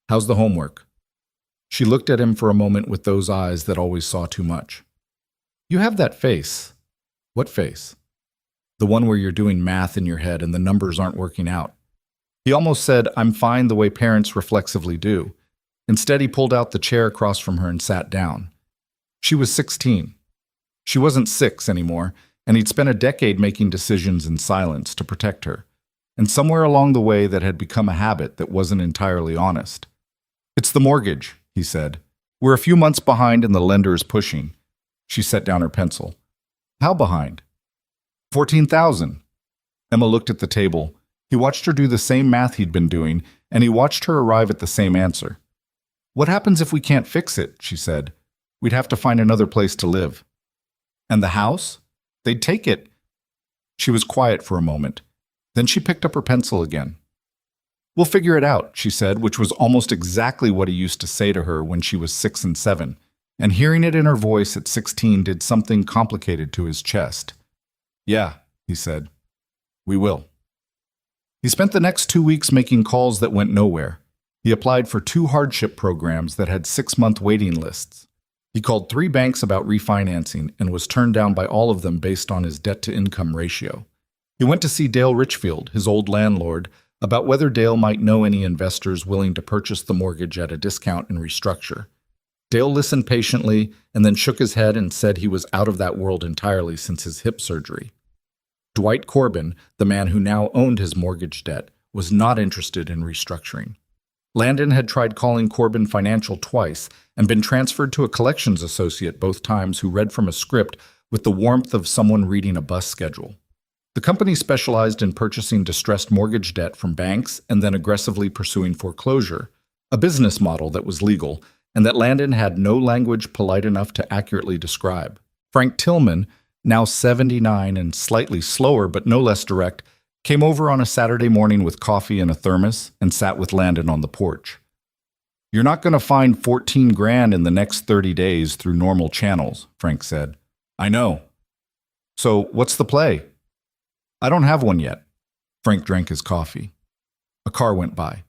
How's the homework? She looked at him for a moment with those eyes that always saw too much. You have that face. What face? The one where you're doing math in your head and the numbers aren't working out. He almost said, I'm fine the way parents reflexively do. Instead, he pulled out the chair across from her and sat down. She was 16. She wasn't 6 anymore, and he'd spent a decade making decisions in silence to protect her. And somewhere along the way that had become a habit that wasn't entirely honest. It's the mortgage, he said. We're a few months behind and the lender is pushing. She set down her pencil. How behind? 14,000. Emma looked at the table. He watched her do the same math he'd been doing, and he watched her arrive at the same answer. What happens if we can't fix it? She said. We'd have to find another place to live. And the house? They'd take it. She was quiet for a moment. Then she picked up her pencil again. We'll figure it out, she said, which was almost exactly what he used to say to her when she was 6 and 7, and hearing it in her voice at 16 did something complicated to his chest. Yeah, he said. We will. He spent the next 2 weeks making calls that went nowhere. He applied for 2 hardship programs that had 6-month waiting lists. He called 3 banks about refinancing and was turned down by all of them based on his debt-to-income ratio. He went to see Dale Richfield, his old landlord, about whether Dale might know any investors willing to purchase the mortgage at a discount and restructure. Dale listened patiently and then shook his head and said he was out of that world entirely since his hip surgery. Dwight Corbin, the man who now owned his mortgage debt, was not interested in restructuring. Landon had tried calling Corbin Financial twice and been transferred to a collections associate both times who read from a script with the warmth of someone reading a bus schedule. The company specialized in purchasing distressed mortgage debt from banks and then aggressively pursuing foreclosure, a business model that was legal and that Landon had no language polite enough to accurately describe. Frank Tillman, now 79 and slightly slower but no less direct, came over on a Saturday morning with coffee and a thermos and sat with Landon on the porch. You're not going to find 14 grand in the next 30 days through normal channels, Frank said. I know. So what's the play? I don't have one yet. Frank drank his coffee. A car went by.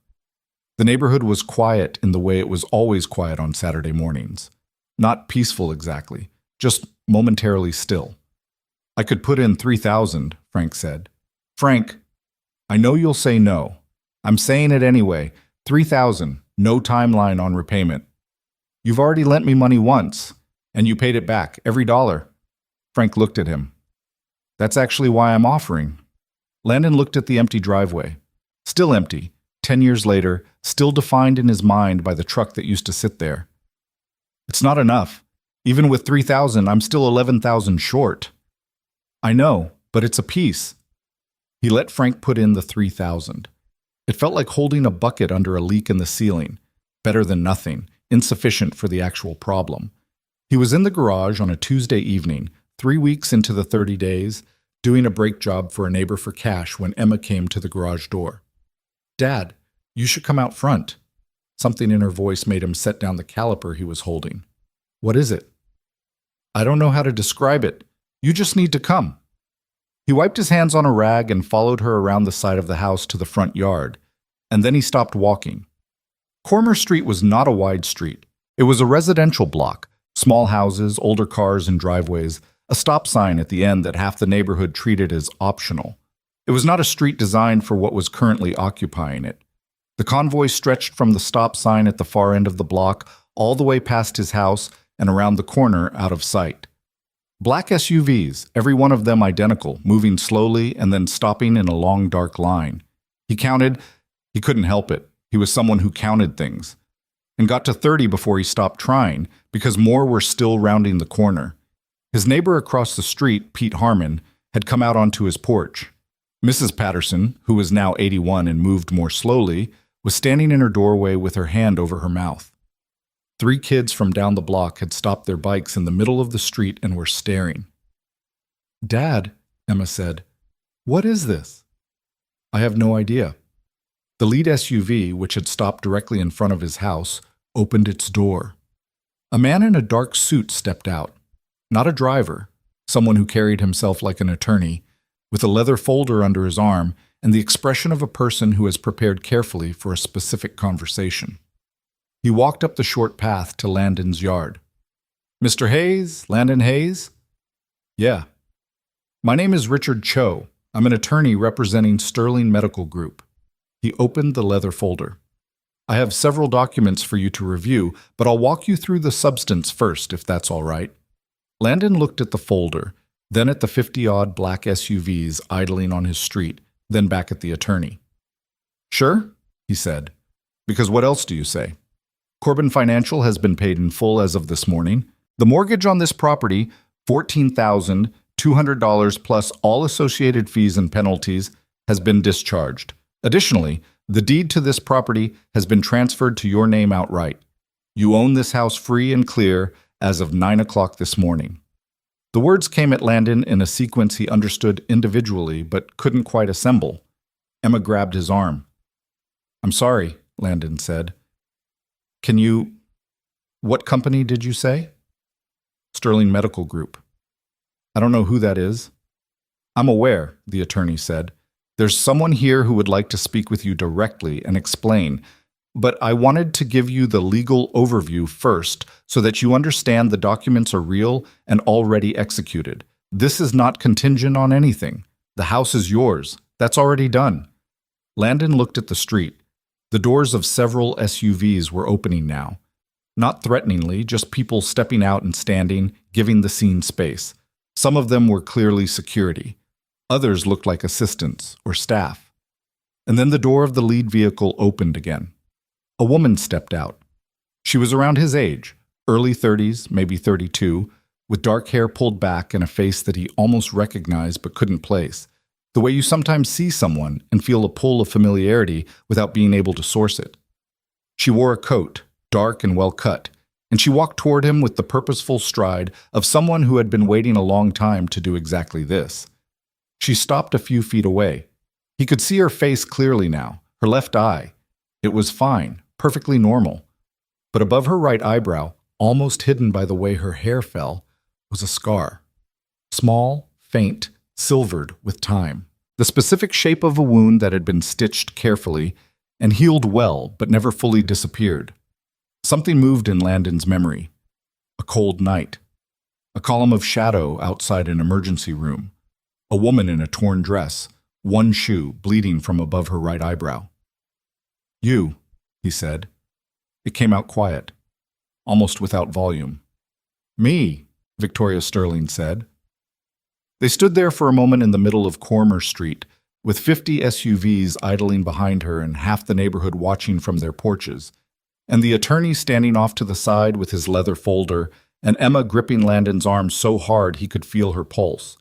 The neighborhood was quiet in the way it was always quiet on Saturday mornings. Not peaceful exactly, just momentarily still. I could put in 3,000, Frank said. Frank, I know you'll say no. I'm saying it anyway. 3,000, no timeline on repayment. You've already lent me money once, and you paid it back, every dollar. Frank looked at him. That's actually why I'm offering. Landon looked at the empty driveway. Still empty, 10 years later, still defined in his mind by the truck that used to sit there. It's not enough. Even with 3,000, I'm still 11,000 short. I know, but it's a piece. He let Frank put in the 3,000. It felt like holding a bucket under a leak in the ceiling. Better than nothing, insufficient for the actual problem. He was in the garage on a Tuesday evening, 3 weeks into the 30 days, doing a brake job for a neighbor for cash when Emma came to the garage door. Dad, you should come out front. Something in her voice made him set down the caliper he was holding. What is it? I don't know how to describe it. You just need to come. He wiped his hands on a rag and followed her around the side of the house to the front yard, and then he stopped walking. Cormer Street was not a wide street. It was a residential block, small houses, older cars and driveways, a stop sign at the end that half the neighborhood treated as optional. It was not a street designed for what was currently occupying it. The convoy stretched from the stop sign at the far end of the block all the way past his house and around the corner out of sight. Black SUVs, every one of them identical, moving slowly and then stopping in a long dark line. He counted. He couldn't help it. He was someone who counted things. And got to 30 before he stopped trying, because more were still rounding the corner. His neighbor across the street, Pete Harmon, had come out onto his porch. Mrs. Patterson, who was now 81 and moved more slowly, was standing in her doorway with her hand over her mouth. 3 kids from down the block had stopped their bikes in the middle of the street and were staring. "Dad," Emma said, "what is this?" "I have no idea." The lead SUV, which had stopped directly in front of his house, opened its door. A man in a dark suit stepped out. Not a driver, someone who carried himself like an attorney, with a leather folder under his arm and the expression of a person who has prepared carefully for a specific conversation. He walked up the short path to Landon's yard. "Mr. Hayes? Landon Hayes?" "Yeah." "My name is Richard Cho. I'm an attorney representing Sterling Medical Group." He opened the leather folder. "I have several documents for you to review, but I'll walk you through the substance first, if that's all right." Landon looked at the folder, then at the 50-odd black SUVs idling on his street, then back at the attorney. "Sure," he said. "Because what else do you say?" "Corbin Financial has been paid in full as of this morning. The mortgage on this property, $14,200 plus all associated fees and penalties, has been discharged. Additionally, the deed to this property has been transferred to your name outright. You own this house free and clear as of 9 o'clock this morning." The words came at Landon in a sequence he understood individually but couldn't quite assemble. Emma grabbed his arm. "I'm sorry," Landon said. What company did you say?" "Sterling Medical Group." "I don't know who that is." "I'm aware," the attorney said. "There's someone here who would like to speak with you directly and explain, but I wanted to give you the legal overview first so that you understand the documents are real and already executed. This is not contingent on anything. The house is yours. That's already done." Landon looked at the street. The doors of several SUVs were opening now. Not threateningly, just people stepping out and standing, giving the scene space. Some of them were clearly security. Others looked like assistants or staff. And then the door of the lead vehicle opened again. A woman stepped out. She was around his age, early 30s, maybe 32, with dark hair pulled back and a face that he almost recognized but couldn't place, the way you sometimes see someone and feel a pull of familiarity without being able to source it. She wore a coat, dark and well cut, and she walked toward him with the purposeful stride of someone who had been waiting a long time to do exactly this. She stopped a few feet away. He could see her face clearly now, her left eye. It was fine, perfectly normal. But above her right eyebrow, almost hidden by the way her hair fell, was a scar. Small, faint, silvered with time. The specific shape of a wound that had been stitched carefully and healed well but never fully disappeared. Something moved in Landon's memory. A cold night. A column of shadow outside an emergency room. A woman in a torn dress, one shoe bleeding from above her right eyebrow. "You," he said. It came out quiet, almost without volume. "Me," Victoria Sterling said. They stood there for a moment in the middle of Cormer Street, with 50 SUVs idling behind her and half the neighborhood watching from their porches, and the attorney standing off to the side with his leather folder, and Emma gripping Landon's arm so hard he could feel her pulse.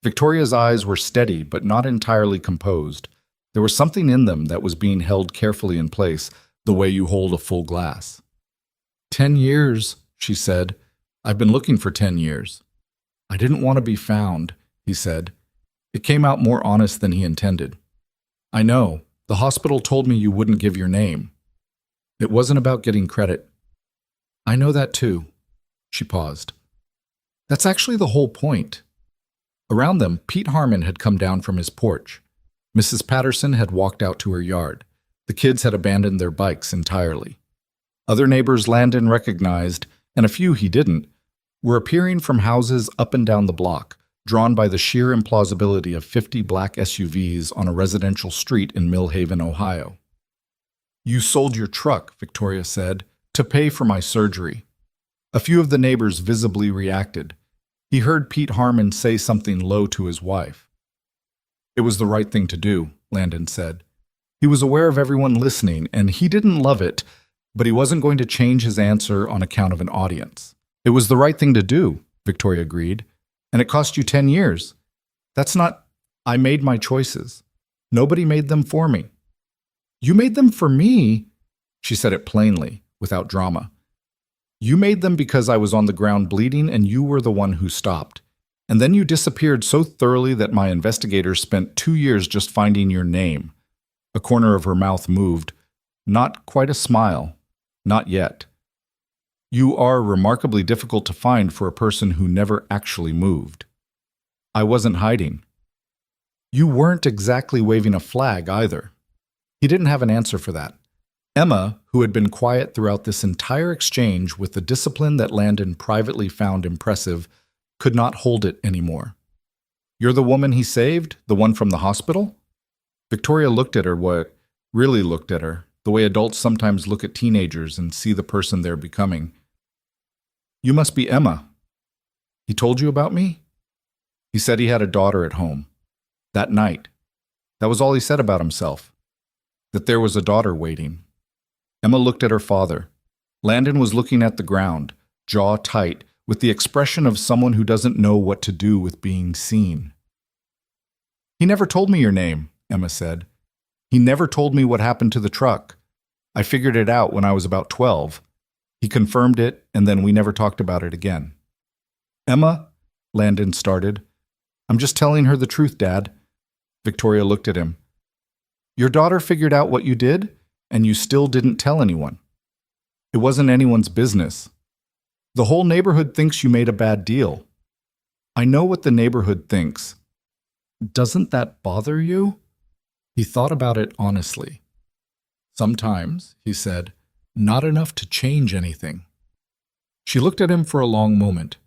Victoria's eyes were steady but not entirely composed. There was something in them that was being held carefully in place, the way you hold a full glass. 10 years, she said. "I've been looking for 10 years. I didn't want to be found," he said. It came out more honest than he intended. "I know. The hospital told me you wouldn't give your name. It wasn't about getting credit." "I know that too." She paused. "That's actually the whole point." Around them, Pete Harmon had come down from his porch. Mrs. Patterson had walked out to her yard. The kids had abandoned their bikes entirely. Other neighbors Landon recognized, and a few he didn't, were appearing from houses up and down the block, drawn by the sheer implausibility of 50 black SUVs on a residential street in Mill Haven, Ohio. "You sold your truck," Victoria said, "to pay for my surgery." A few of the neighbors visibly reacted. He heard Pete Harmon say something low to his wife. "It was the right thing to do," Landon said. He was aware of everyone listening, and he didn't love it, but he wasn't going to change his answer on account of an audience. "It was the right thing to do," Victoria agreed. "And it cost you 10 years. That's not, I made my choices. Nobody made them for me. You made them for me, she said it plainly, without drama. You made them because I was on the ground bleeding and you were the one who stopped. And then you disappeared so thoroughly that my investigators spent 2 years just finding your name. A corner of her mouth moved. Not quite a smile. Not yet. You are remarkably difficult to find for a person who never actually moved. I wasn't hiding. You weren't exactly waving a flag either. He didn't have an answer for that. Emma, who had been quiet throughout this entire exchange with the discipline that Landon privately found impressive, could not hold it anymore. You're the woman he saved? The one from the hospital? Victoria looked at her, really looked at her, the way adults sometimes look at teenagers and see the person they're becoming. You must be Emma. He told you about me? He said he had a daughter at home. That night. That was all he said about himself. That there was a daughter waiting. Emma looked at her father. Landon was looking at the ground, jaw tight, with the expression of someone who doesn't know what to do with being seen. He never told me your name, Emma said. He never told me what happened to the truck. I figured it out when I was about 12. He confirmed it, and then we never talked about it again. Emma, Landon started. I'm just telling her the truth, Dad. Victoria looked at him. Your daughter figured out what you did, and you still didn't tell anyone. It wasn't anyone's business. The whole neighborhood thinks you made a bad deal. I know what the neighborhood thinks. Doesn't that bother you? He thought about it honestly. Sometimes, he said, not enough to change anything. She looked at him for a long moment.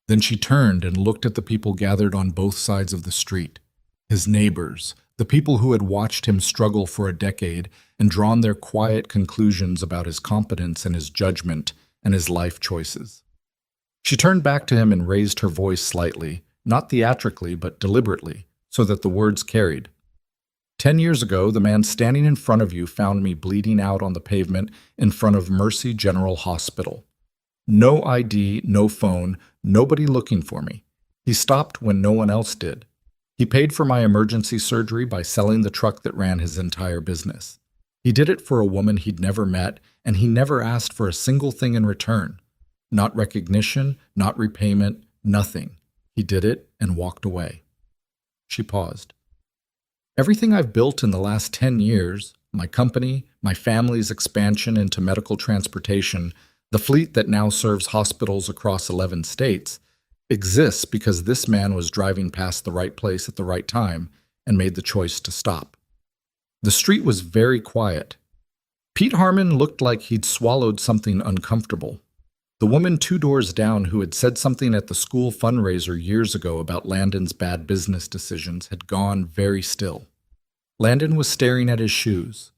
Then she turned and looked at the people gathered on both sides of the street. His neighbors, the people who had watched him struggle for a decade and drawn their quiet conclusions about his competence and his judgment and his life choices. She turned back to him and raised her voice slightly, not theatrically but deliberately, so that the words carried. 10 years ago, the man standing in front of you found me bleeding out on the pavement in front of Mercy General Hospital. No ID, no phone, nobody looking for me. He stopped when no one else did. He paid for my emergency surgery by selling the truck that ran his entire business. He did it for a woman he'd never met, and he never asked for a single thing in return. Not recognition, not repayment, nothing. He did it and walked away. She paused. Everything I've built in the last 10 years, my company, my family's expansion into medical transportation, the fleet that now serves hospitals across 11 states, exists because this man was driving past the right place at the right time and made the choice to stop. The street was very quiet. Pete Harmon looked like he'd swallowed something uncomfortable. The woman 2 doors down who had said something at the school fundraiser years ago about Landon's bad business decisions had gone very still. Landon was staring at his shoes.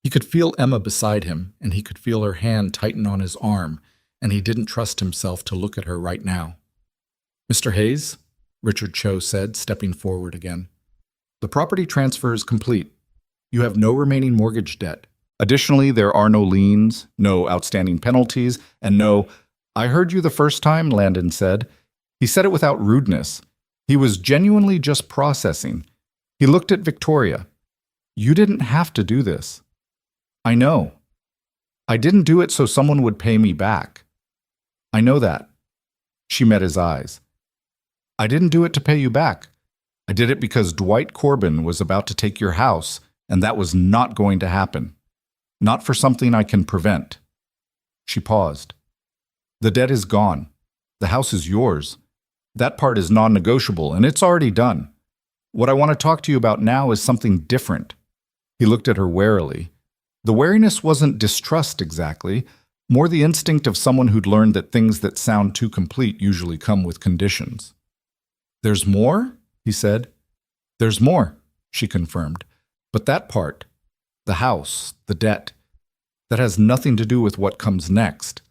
He could feel Emma beside him, and he could feel her hand tighten on his arm, and he didn't trust himself to look at her right now. Mr. Hayes, Richard Cho said, stepping forward again. The property transfer is complete. You have no remaining mortgage debt. Additionally, there are no liens, no outstanding penalties, and no— I heard you the first time, Landon said. He said it without rudeness. He was genuinely just processing. He looked at Victoria. You didn't have to do this. I know. I didn't do it so someone would pay me back. I know that. She met his eyes. I didn't do it to pay you back. I did it because Dwight Corbin was about to take your house, and that was not going to happen. Not for something I can prevent. She paused. The debt is gone. The house is yours. That part is non-negotiable, and it's already done. What I want to talk to you about now is something different. He looked at her warily. The wariness wasn't distrust exactly, more the instinct of someone who'd learned that things that sound too complete usually come with conditions. There's more? He said. There's more, she confirmed. But that part, the house, the debt, that has nothing to do with what comes next.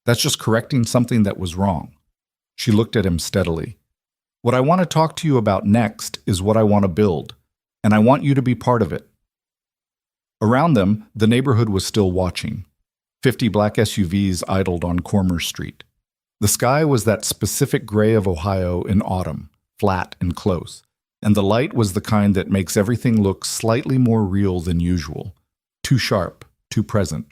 That's just correcting something that was wrong. She looked at him steadily. What I want to talk to you about next is what I want to build, and I want you to be part of it. Around them, the neighborhood was still watching. 50 black SUVs idled on Cormer Street. The sky was that specific gray of Ohio in autumn, flat and close, and the light was the kind that makes everything look slightly more real than usual. Too sharp, too present.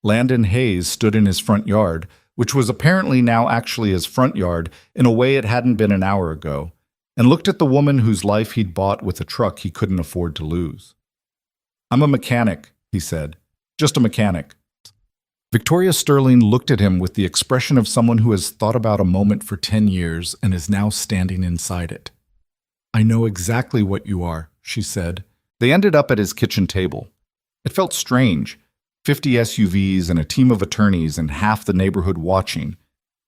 Landon Hayes stood in his front yard, which was apparently now actually his front yard in a way it hadn't been an hour ago, and looked at the woman whose life he'd bought with a truck he couldn't afford to lose. "I'm a mechanic," he said. "Just a mechanic." Victoria Sterling looked at him with the expression of someone who has thought about a moment for 10 years and is now standing inside it. "I know exactly what you are," she said. They ended up at his kitchen table. It felt strange. 50 SUVs and a team of attorneys and half the neighborhood watching.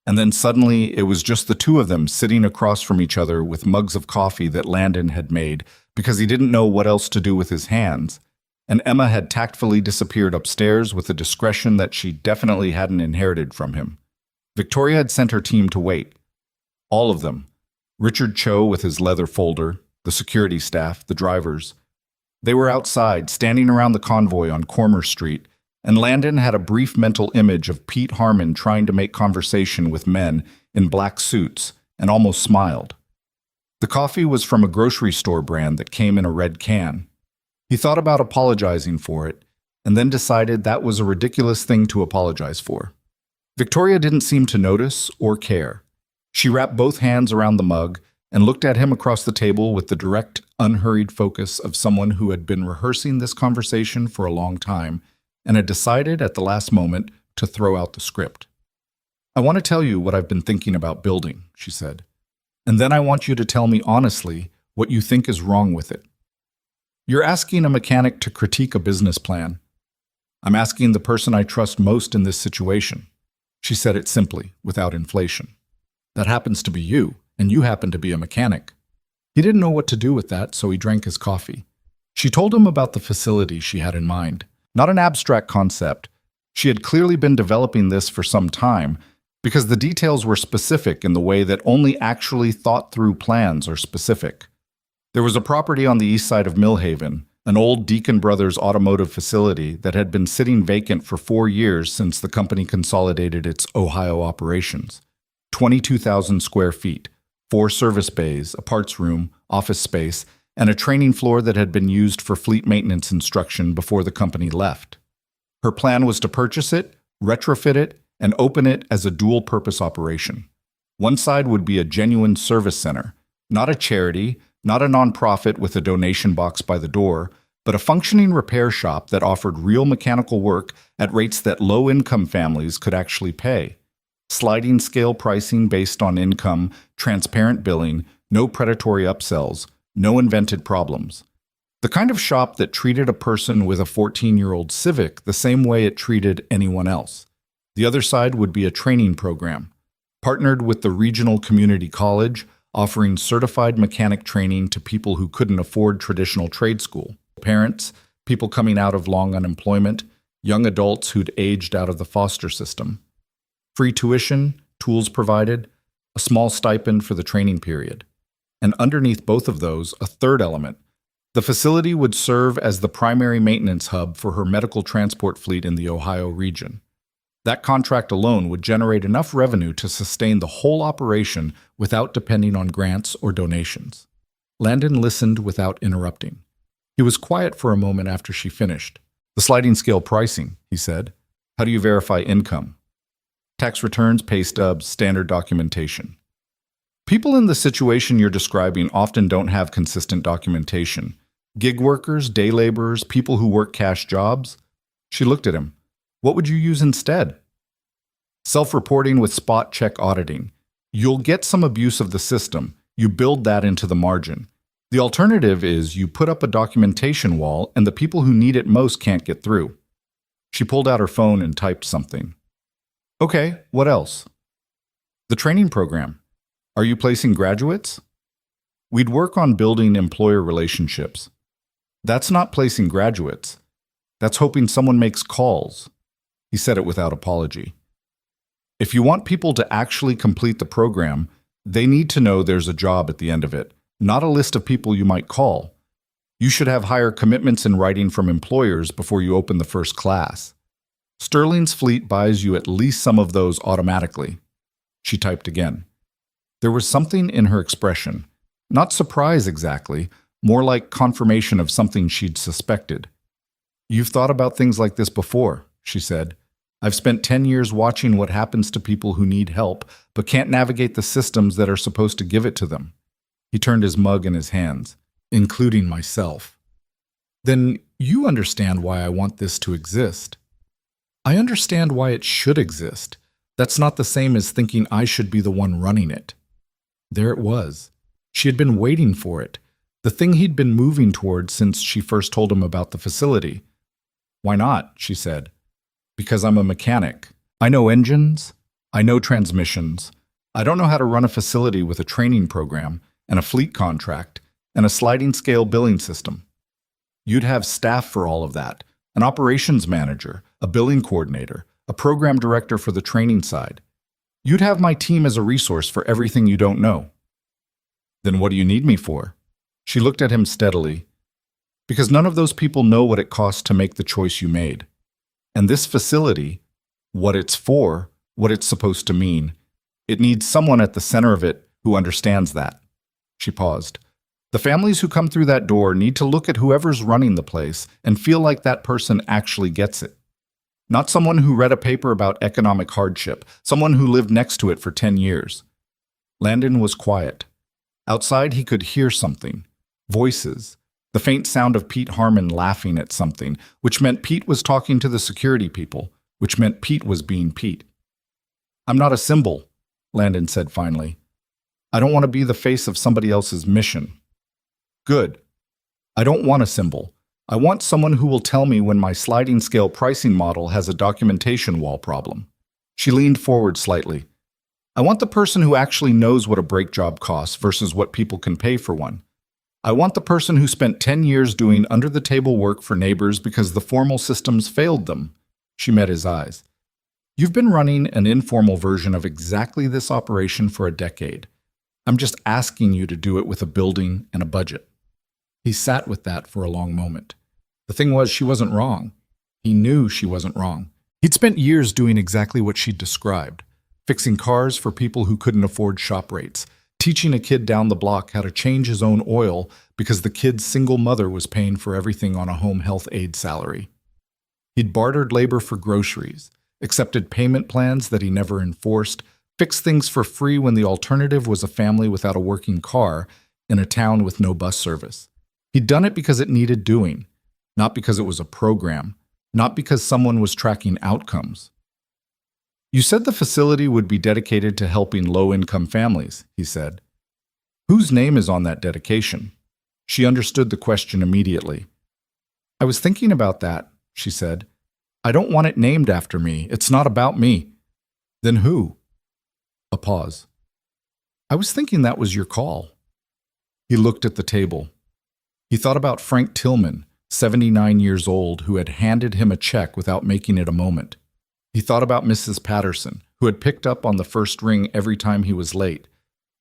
And then suddenly it was just the two of them sitting across from each other with mugs of coffee that Landon had made because he didn't know what else to do with his hands. And Emma had tactfully disappeared upstairs with a discretion that she definitely hadn't inherited from him. Victoria had sent her team to wait. All of them. Richard Cho with his leather folder, the security staff, the drivers. They were outside, standing around the convoy on Cormer Street, and Landon had a brief mental image of Pete Harmon trying to make conversation with men in black suits and almost smiled. The coffee was from a grocery store brand that came in a red can. He thought about apologizing for it, and then decided that was a ridiculous thing to apologize for. Victoria didn't seem to notice or care. She wrapped both hands around the mug and looked at him across the table with the direct, unhurried focus of someone who had been rehearsing this conversation for a long time and had decided at the last moment to throw out the script. "I want to tell you what I've been thinking about building," she said. "And then I want you to tell me honestly what you think is wrong with it. You're asking a mechanic to critique a business plan. I'm asking the person I trust most in this situation." She said it simply, without inflation. "That happens to be you, and you happen to be a mechanic." He didn't know what to do with that, so he drank his coffee. She told him about the facility she had in mind. Not an abstract concept. She had clearly been developing this for some time, because the details were specific in the way that only actually thought-through plans are specific. There was a property on the east side of Millhaven, an old Deacon Brothers automotive facility that had been sitting vacant for 4 years since the company consolidated its Ohio operations. 22,000 square feet, 4 service bays, a parts room, office space, and a training floor that had been used for fleet maintenance instruction before the company left. Her plan was to purchase it, retrofit it, and open it as a dual-purpose operation. One side would be a genuine service center, not a charity, not a nonprofit with a donation box by the door, but a functioning repair shop that offered real mechanical work at rates that low-income families could actually pay. Sliding scale pricing based on income, transparent billing, no predatory upsells, no invented problems. The kind of shop that treated a person with a 14-year-old Civic the same way it treated anyone else. The other side would be a training program, partnered with the regional community college, offering certified mechanic training to people who couldn't afford traditional trade school. Parents, people coming out of long unemployment, young adults who'd aged out of the foster system. Free tuition, tools provided, a small stipend for the training period. And underneath both of those, a third element. The facility would serve as the primary maintenance hub for her medical transport fleet in the Ohio region. That contract alone would generate enough revenue to sustain the whole operation without depending on grants or donations. Landon listened without interrupting. He was quiet for a moment after she finished. "The sliding scale pricing," he said. "How do you verify income?" "Tax returns, pay stubs, standard documentation." People in the situation you're describing often don't have consistent documentation. Gig workers, day laborers, people who work cash jobs. She looked at him. "What would you use instead?" "Self-reporting with spot check auditing. You'll get some abuse of the system. You build that into the margin. The alternative is you put up a documentation wall and the people who need it most can't get through." She pulled out her phone and typed something. "Okay, what else?" "The training program. Are you placing graduates?" "We'd work on building employer relationships." "That's not placing graduates. That's hoping someone makes calls." He said it without apology. "If you want people to actually complete the program, they need to know there's a job at the end of it, not a list of people you might call. You should have higher commitments in writing from employers before you open the first class. Sterling's fleet buys you at least some of those automatically." She typed again. There was something in her expression, Not surprise exactly, more like confirmation of something she'd suspected. "You've thought about things like this before," she said. "I've spent 10 years watching what happens to people who need help, but can't navigate the systems that are supposed to give it to them." He turned his mug in his hands, "Including myself." "Then you understand why I want this to exist." "I understand why it should exist. That's not the same as thinking I should be the one running it." There it was. She had been waiting for it, the thing he'd been moving toward since she first told him about the facility. "Why not?" she said. "Because I'm a mechanic. I know engines. I know transmissions. I don't know how to run a facility with a training program and a fleet contract and a sliding scale billing system. You'd have staff for all of that, an operations manager, a billing coordinator, a program director for the training side. You'd have my team as a resource for everything you don't know." "Then what do you need me for?" She looked at him steadily. "Because none of those people know what it costs to make the choice you made. And this facility, what it's for, what it's supposed to mean, it needs someone at the center of it who understands that." She paused. "The families who come through that door need to look at whoever's running the place and feel like that person actually gets it. Not someone who read a paper about economic hardship, someone who lived next to it for 10 years. Landon was quiet. Outside he could hear something. Voices. The faint sound of Pete Harmon laughing at something, which meant Pete was talking to the security people, which meant Pete was being Pete. "I'm not a symbol," Landon said finally. "I don't want to be the face of somebody else's mission." "Good. I don't want a symbol. I want someone who will tell me when my sliding scale pricing model has a documentation wall problem." She leaned forward slightly. "I want the person who actually knows what a brake job costs versus what people can pay for one. I want the person who spent 10 years doing under-the-table work for neighbors because the formal systems failed them." She met his eyes. "You've been running an informal version of exactly this operation for a decade. I'm just asking you to do it with a building and a budget." He sat with that for a long moment. The thing was, she wasn't wrong. He knew she wasn't wrong. He'd spent years doing exactly what she'd described, fixing cars for people who couldn't afford shop rates, teaching a kid down the block how to change his own oil because the kid's single mother was paying for everything on a home health aid salary. He'd bartered labor for groceries, accepted payment plans that he never enforced, fixed things for free when the alternative was a family without a working car in a town with no bus service. He'd done it because it needed doing, not because it was a program, not because someone was tracking outcomes. "You said the facility would be dedicated to helping low-income families," he said. "Whose name is on that dedication?" She understood the question immediately. "I was thinking about that," she said. "I don't want it named after me. It's not about me." "Then who?" A pause. "I was thinking that was your call." He looked at the table. He thought about Frank Tillman, 79 years old, who had handed him a check without making it a moment. He thought about Mrs. Patterson, who had picked up on the first ring every time he was late,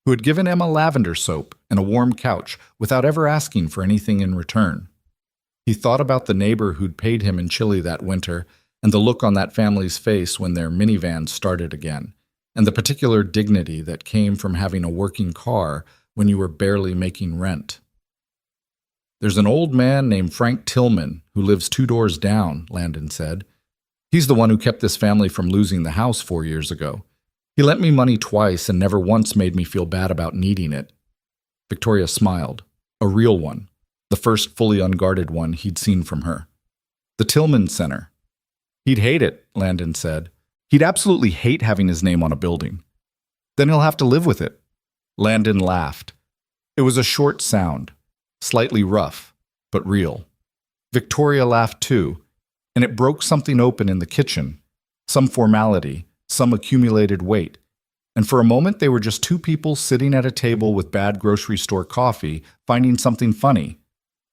who had given Emma lavender soap and a warm couch without ever asking for anything in return. He thought about the neighbor who'd paid him in chili that winter and the look on that family's face when their minivan started again, and the particular dignity that came from having a working car when you were barely making rent. "There's an old man named Frank Tillman who lives 2 doors down," Landon said. "He's the one who kept this family from losing the house 4 years ago. He lent me money twice and never once made me feel bad about needing it." Victoria smiled. A real one. The first fully unguarded one he'd seen from her. "The Tillman Center." "He'd hate it," Landon said. "He'd absolutely hate having his name on a building." "Then he'll have to live with it." Landon laughed. It was a short sound, slightly rough, but real. Victoria laughed too, and it broke something open in the kitchen, some formality, some accumulated weight. And for a moment they were just two people sitting at a table with bad grocery store coffee, finding something funny.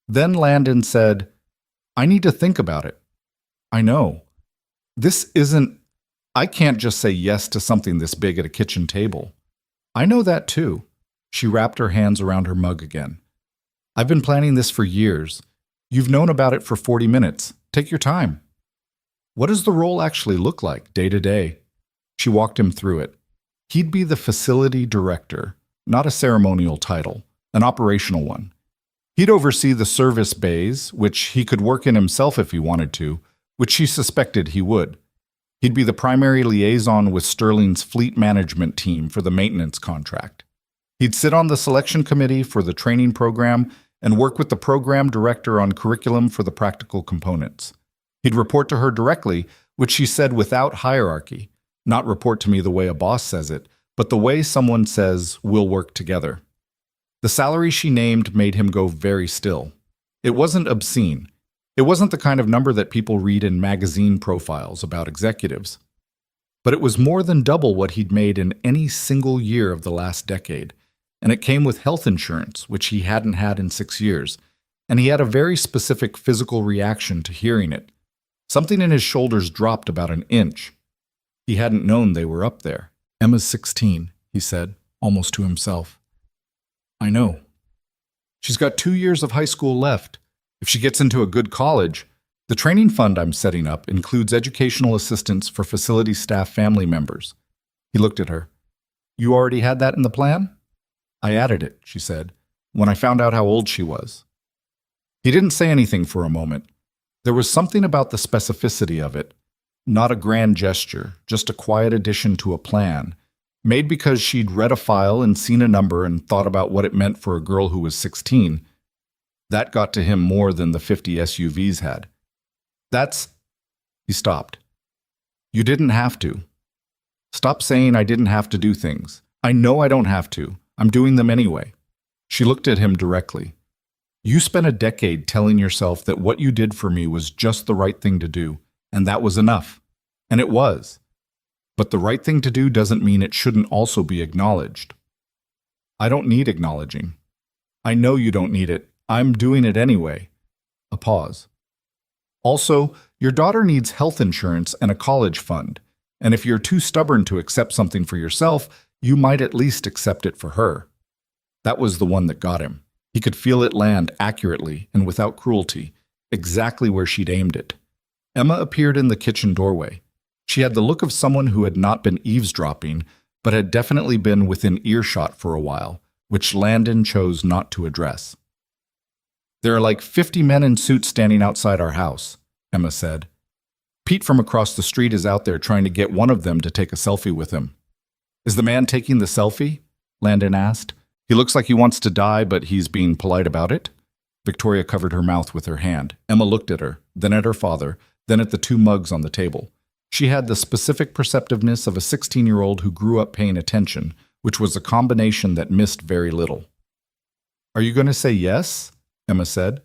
Then Landon said, "I need to think about it. I know. I can't just say yes to something this big at a kitchen table. I know that too." She wrapped her hands around her mug again. "I've been planning this for years. You've known about it for 40 minutes. Take your time." "What does the role actually look like, day to day?" She walked him through it. He'd be the facility director, not a ceremonial title, an operational one. He'd oversee the service bays, which he could work in himself if he wanted to, which she suspected he would. He'd be the primary liaison with Sterling's fleet management team for the maintenance contract. He'd sit on the selection committee for the training program and work with the program director on curriculum for the practical components. He'd report to her directly, which she said without hierarchy, not report to me the way a boss says it, but the way someone says, we'll work together. The salary she named made him go very still. It wasn't obscene. It wasn't the kind of number that people read in magazine profiles about executives. But it was more than double what he'd made in any single year of the last decade, and it came with health insurance, which he hadn't had in 6 years, and he had a very specific physical reaction to hearing it. Something in his shoulders dropped about an inch. He hadn't known they were up there. "Emma's 16, he said, almost to himself. "I know. She's got 2 years of high school left. If she gets into a good college, the training fund I'm setting up includes educational assistance for facility staff family members." He looked at her. "You already had that in the plan?" "I added it," she said, "when I found out how old she was." He didn't say anything for a moment. There was something about the specificity of it, not a grand gesture, just a quiet addition to a plan, made because she'd read a file and seen a number and thought about what it meant for a girl who was 16. That got to him more than the 50 SUVs had. He stopped. "You didn't have to. Stop saying I didn't have to do things. I know I don't have to. I'm doing them anyway." She looked at him directly. "You spent a decade telling yourself that what you did for me was just the right thing to do, and that was enough. And it was. But the right thing to do doesn't mean it shouldn't also be acknowledged." "I don't need acknowledging." "I know you don't need it. I'm doing it anyway." A pause. "Also, your daughter needs health insurance and a college fund, and if you're too stubborn to accept something for yourself, you might at least accept it for her." That was the one that got him. He could feel it land accurately and without cruelty, exactly where she'd aimed it. Emma appeared in the kitchen doorway. She had the look of someone who had not been eavesdropping, but had definitely been within earshot for a while, which Landon chose not to address. "There are like 50 men in suits standing outside our house," Emma said. "Pete from across the street is out there trying to get one of them to take a selfie with him." "Is the man taking the selfie?" Landon asked. "He looks like he wants to die, but he's being polite about it." Victoria covered her mouth with her hand. Emma looked at her, then at her father, then at the 2 mugs on the table. She had the specific perceptiveness of a 16-year-old who grew up paying attention, which was a combination that missed very little. "Are you going to say yes?" Emma said.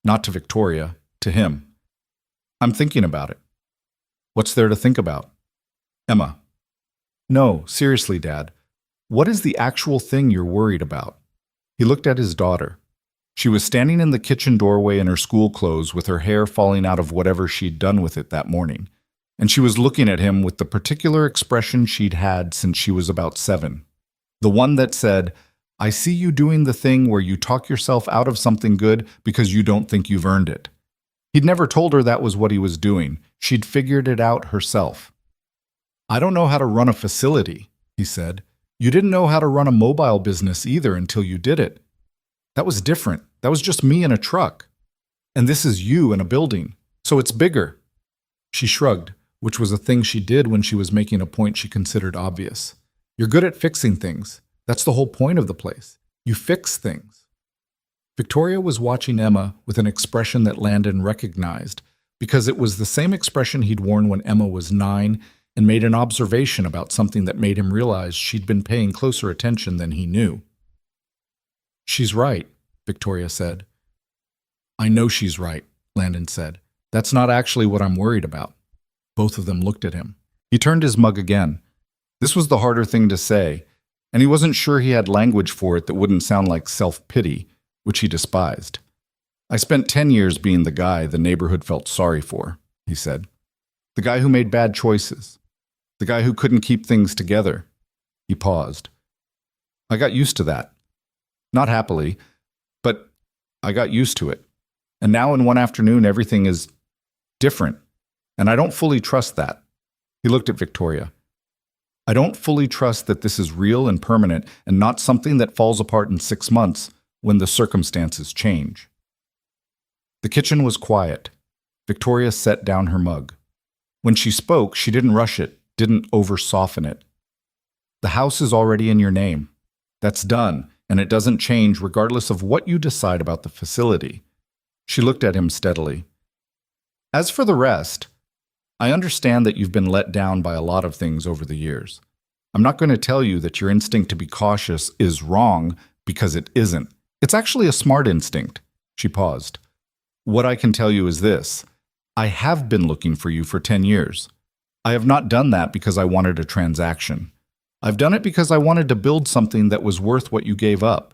Not to Victoria, to him. "I'm thinking about it." "What's there to think about?" Emma. "No, seriously, Dad. What is the actual thing you're worried about?" He looked at his daughter. She was standing in the kitchen doorway in her school clothes with her hair falling out of whatever she'd done with it that morning, and she was looking at him with the particular expression she'd had since she was about 7. The one that said, "I see you doing the thing where you talk yourself out of something good because you don't think you've earned it." He'd never told her that was what he was doing. She'd figured it out herself. "I don't know how to run a facility," he said. "You didn't know how to run a mobile business either until you did it. That was different. That was just me in a truck. And this is you in a building, so it's bigger." She shrugged, which was a thing she did when she was making a point she considered obvious. "You're good at fixing things. That's the whole point of the place. You fix things." Victoria was watching Emma with an expression that Landon recognized, because it was the same expression he'd worn when Emma was 9 and made an observation about something that made him realize she'd been paying closer attention than he knew. "She's right," Victoria said. "I know she's right," Landon said. "That's not actually what I'm worried about." Both of them looked at him. He turned his mug again. This was the harder thing to say, and he wasn't sure he had language for it that wouldn't sound like self-pity, which he despised. "I spent 10 years being the guy the neighborhood felt sorry for," he said. "The guy who made bad choices. The guy who couldn't keep things together." He paused. "I got used to that. Not happily, but I got used to it. And now in one afternoon everything is different, and I don't fully trust that." He looked at Victoria. I don't fully trust that this is real and permanent and not something that falls apart in 6 months when the circumstances change. The kitchen was quiet. Victoria set down her mug. When she spoke, she didn't rush it, didn't over-soften it. The house is already in your name. That's done, and it doesn't change regardless of what you decide about the facility. She looked at him steadily. As for the rest, I understand that you've been let down by a lot of things over the years. I'm not going to tell you that your instinct to be cautious is wrong because it isn't. It's actually a smart instinct. She paused. What I can tell you is this. I have been looking for you for 10 years. I have not done that because I wanted a transaction. I've done it because I wanted to build something that was worth what you gave up.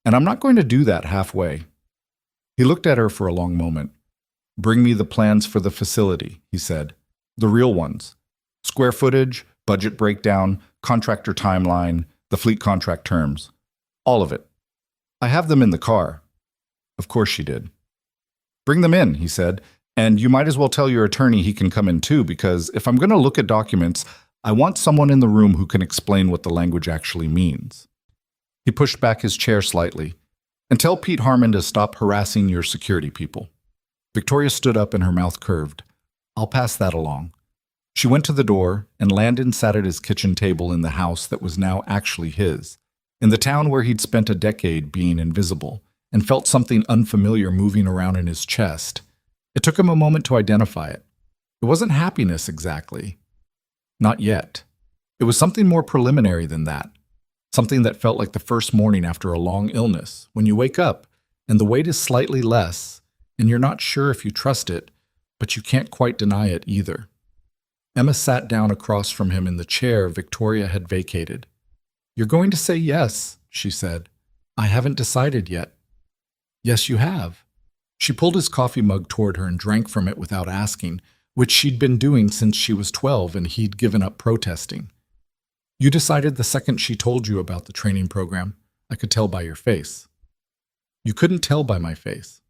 And I'm not going to do that halfway. He looked at her for a long moment. Bring me the plans for the facility, he said. The real ones. Square footage, budget breakdown, contractor timeline, the fleet contract terms. All of it. I have them in the car. Of course she did. Bring them in, he said, and you might as well tell your attorney he can come in too, because if I'm going to look at documents, I want someone in the room who can explain what the language actually means. He pushed back his chair slightly. And tell Pete Harmon to stop harassing your security people. Victoria stood up and her mouth curved. I'll pass that along. She went to the door, and Landon sat at his kitchen table in the house that was now actually his, in the town where he'd spent a decade being invisible, and felt something unfamiliar moving around in his chest. It took him a moment to identify it. It wasn't happiness exactly. Not yet. It was something more preliminary than that. Something that felt like the first morning after a long illness, when you wake up, and the weight is slightly less, and you're not sure if you trust it, but you can't quite deny it either. Emma sat down across from him in the chair Victoria had vacated. You're going to say yes, she said. I haven't decided yet. Yes, you have. She pulled his coffee mug toward her and drank from it without asking, which she'd been doing since she was 12 and he'd given up protesting. You decided the second she told you about the training program. I could tell by your face. You couldn't tell by my face.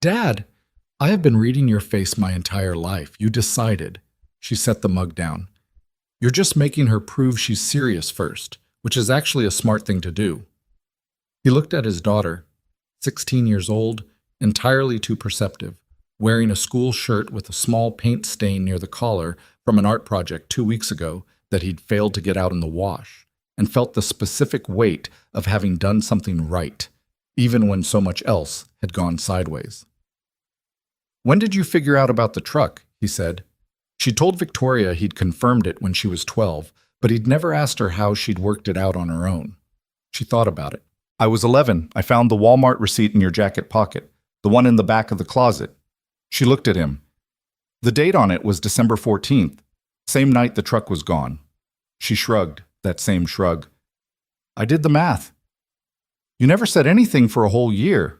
Dad, I have been reading your face my entire life. You decided. She set the mug down. You're just making her prove she's serious first, which is actually a smart thing to do. He looked at his daughter, 16 years old, entirely too perceptive, wearing a school shirt with a small paint stain near the collar from an art project 2 weeks ago that he'd failed to get out in the wash, and felt the specific weight of having done something right, even when so much else had gone sideways. When did you figure out about the truck? He said. She told Victoria he'd confirmed it when she was 12, but he'd never asked her how she'd worked it out on her own. She thought about it. I was 11. I found the Walmart receipt in your jacket pocket, the one in the back of the closet. She looked at him. The date on it was December 14th, same night the truck was gone. She shrugged, that same shrug. I did the math. You never said anything for a whole year.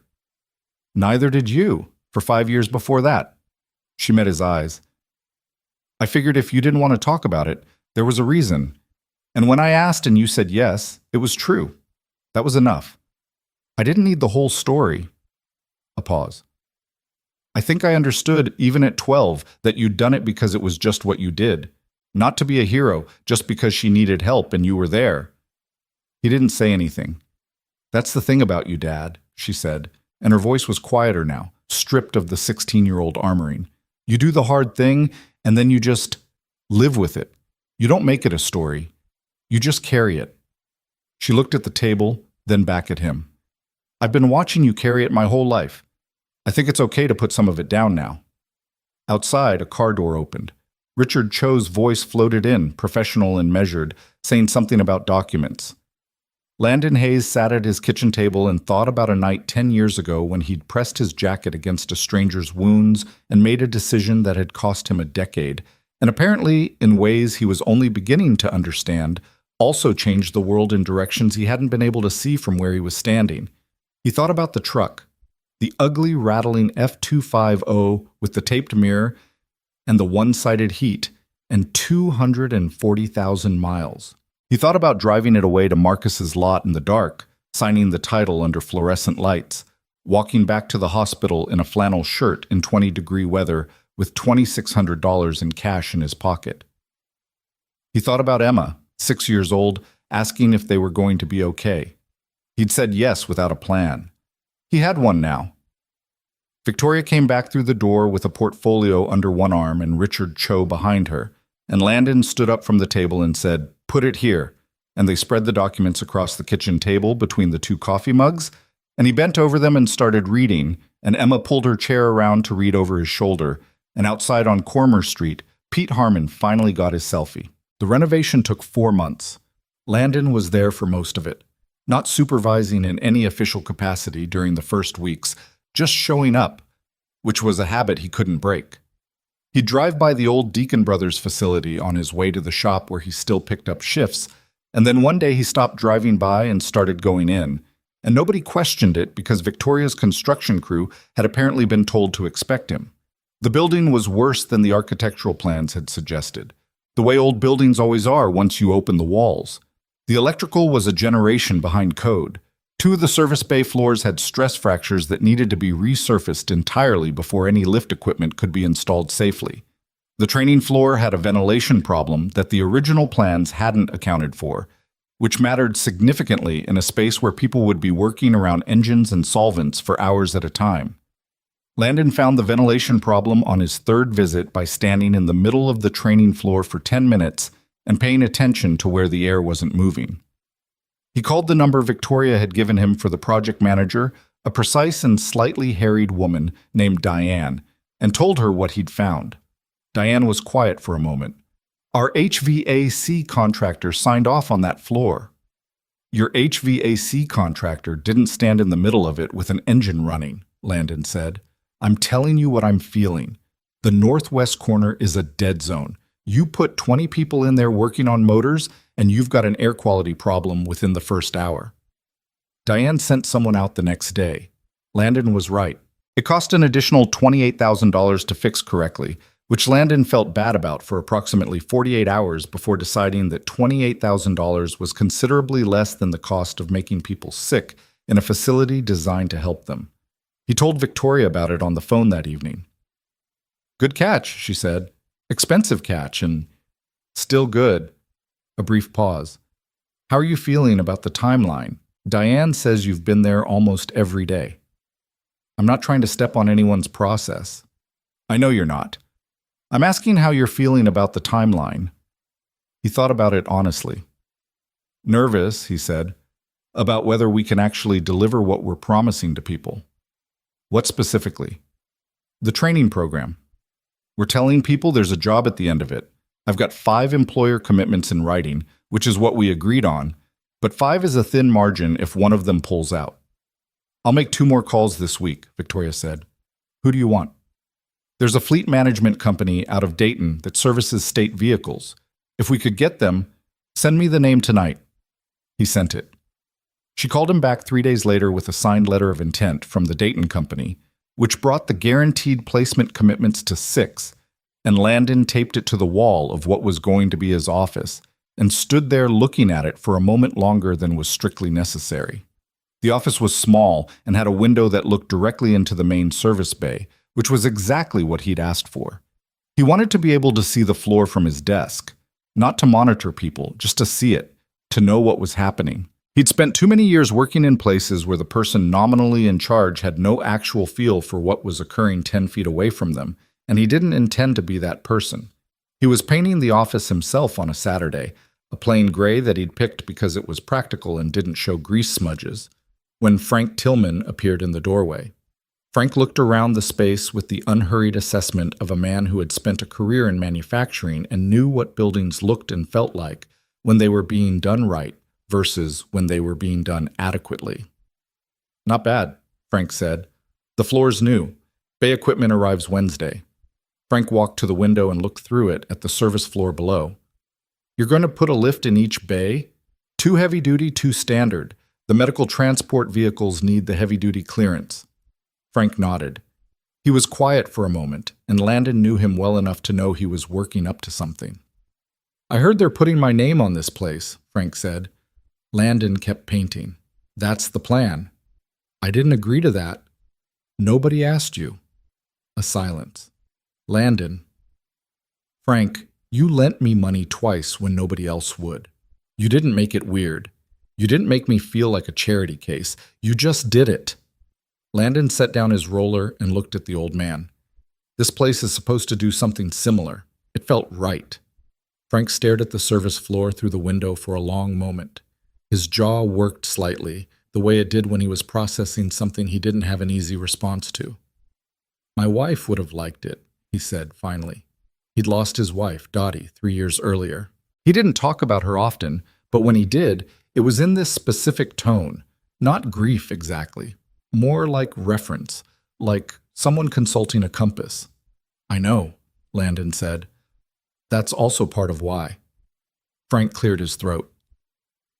Neither did you, for 5 years before that. She met his eyes. I figured if you didn't want to talk about it, there was a reason. And when I asked and you said yes, it was true. That was enough. I didn't need the whole story. A pause. I think I understood, even at 12, that you'd done it because it was just what you did. Not to be a hero, just because she needed help and you were there. He didn't say anything. That's the thing about you, Dad, she said, and her voice was quieter now, stripped of the 16-year-old armoring. You do the hard thing, and then you just live with it. You don't make it a story. You just carry it. She looked at the table, then back at him. I've been watching you carry it my whole life. I think it's okay to put some of it down now. Outside, a car door opened. Richard Cho's voice floated in, professional and measured, saying something about documents. Landon Hayes sat at his kitchen table and thought about a night 10 years ago when he'd pressed his jacket against a stranger's wounds and made a decision that had cost him a decade, and apparently, in ways he was only beginning to understand, also changed the world in directions he hadn't been able to see from where he was standing. He thought about the truck, the ugly, rattling F250 with the taped mirror and the one-sided heat, and 240,000 miles. He thought about driving it away to Marcus's lot in the dark, signing the title under fluorescent lights, walking back to the hospital in a flannel shirt in 20-degree weather with $2,600 in cash in his pocket. He thought about Emma, 6 years old, asking if they were going to be okay. He'd said yes without a plan. He had one now. Victoria came back through the door with a portfolio under one arm and Richard Cho behind her, and Landon stood up from the table and said, "Put it here," and they spread the documents across the kitchen table between the two coffee mugs, and he bent over them and started reading, and Emma pulled her chair around to read over his shoulder, and outside on Cormer Street, Pete Harmon finally got his selfie. The renovation took 4 months. Landon was there for most of it, not supervising in any official capacity during the first weeks, just showing up, which was a habit he couldn't break. He'd drive by the old Deacon Brothers facility on his way to the shop where he still picked up shifts, and then one day he stopped driving by and started going in, and nobody questioned it because Victoria's construction crew had apparently been told to expect him. The building was worse than the architectural plans had suggested, the way old buildings always are once you open the walls. The electrical was a generation behind code. 2 of the service bay floors had stress fractures that needed to be resurfaced entirely before any lift equipment could be installed safely. The training floor had a ventilation problem that the original plans hadn't accounted for, which mattered significantly in a space where people would be working around engines and solvents for hours at a time. Landon found the ventilation problem on his 3rd visit by standing in the middle of the training floor for 10 minutes and paying attention to where the air wasn't moving. He called the number Victoria had given him for the project manager, a precise and slightly harried woman named Diane, and told her what he'd found. Diane was quiet for a moment. "Our HVAC contractor signed off on that floor." "Your HVAC contractor didn't stand in the middle of it with an engine running," Landon said. "I'm telling you what I'm feeling. The northwest corner is a dead zone. You put 20 people in there working on motors, and you've got an air quality problem within the first hour." Diane sent someone out the next day. Landon was right. It cost an additional $28,000 to fix correctly, which Landon felt bad about for approximately 48 hours before deciding that $28,000 was considerably less than the cost of making people sick in a facility designed to help them. He told Victoria about it on the phone that evening. "Good catch," she said. "Expensive catch, and still good." A brief pause. "How are you feeling about the timeline? Diane says you've been there almost every day." "I'm not trying to step on anyone's process." "I know you're not. I'm asking how you're feeling about the timeline." He thought about it honestly. "Nervous," he said, "about whether we can actually deliver what we're promising to people." "What specifically?" "The training program. We're telling people there's a job at the end of it. I've got 5 employer commitments in writing, which is what we agreed on, but 5 is a thin margin if one of them pulls out." "I'll make 2 more calls this week," Victoria said. "Who do you want?" "There's a fleet management company out of Dayton that services state vehicles. If we could get them, send me the name tonight." He sent it. She called him back 3 days later with a signed letter of intent from the Dayton company, which brought the guaranteed placement commitments to 6, and Landon taped it to the wall of what was going to be his office, and stood there looking at it for a moment longer than was strictly necessary. The office was small and had a window that looked directly into the main service bay, which was exactly what he'd asked for. He wanted to be able to see the floor from his desk, not to monitor people, just to see it, to know what was happening. He'd spent too many years working in places where the person nominally in charge had no actual feel for what was occurring 10 feet away from them, and he didn't intend to be that person. He was painting the office himself on a Saturday, a plain gray that he'd picked because it was practical and didn't show grease smudges, when Frank Tillman appeared in the doorway. Frank looked around the space with the unhurried assessment of a man who had spent a career in manufacturing and knew what buildings looked and felt like when they were being done right versus when they were being done adequately. "Not bad," Frank said. "The floor's new. Bay equipment arrives Wednesday." Frank walked to the window and looked through it at the service floor below. "You're going to put a lift in each bay? 2 heavy-duty, 2 standard. The medical transport vehicles need the heavy-duty clearance." Frank nodded. He was quiet for a moment, and Landon knew him well enough to know he was working up to something. "I heard they're putting my name on this place," Frank said. Landon kept painting. "That's the plan." "I didn't agree to that." "Nobody asked you." A silence. "Landon." "Frank, You lent me money twice when nobody else would. You didn't make it weird. You didn't make me feel like a charity case. You just did it. Landon set down his roller and looked at the old man. This place is supposed to do something similar. It felt right. Frank stared at the service floor through the window for a long moment. His jaw worked slightly, the way it did when he was processing something he didn't have an easy response to. My wife would have liked it, he said finally. He'd lost his wife, Dottie, 3 years earlier. He didn't talk about her often, but when he did, it was in this specific tone, not grief exactly, more like reference, like someone consulting a compass. I know, Landon said. That's also part of why. Frank cleared his throat.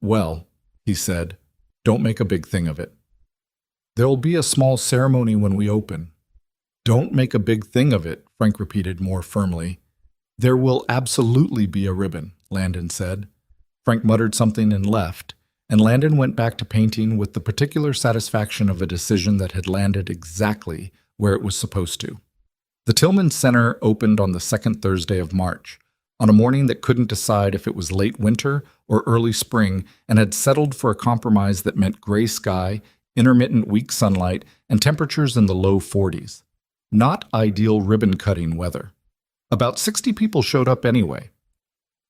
Well, he said, don't make a big thing of it. There'll be a small ceremony when we open. Don't make a big thing of it, Frank repeated more firmly. There will absolutely be a ribbon, Landon said. Frank muttered something and left, and Landon went back to painting with the particular satisfaction of a decision that had landed exactly where it was supposed to. The Tillman Center opened on the second Thursday of March, on a morning that couldn't decide if it was late winter or early spring, and had settled for a compromise that meant gray sky, intermittent weak sunlight, and temperatures in the low 40s. Not ideal ribbon-cutting weather. About 60 people showed up anyway.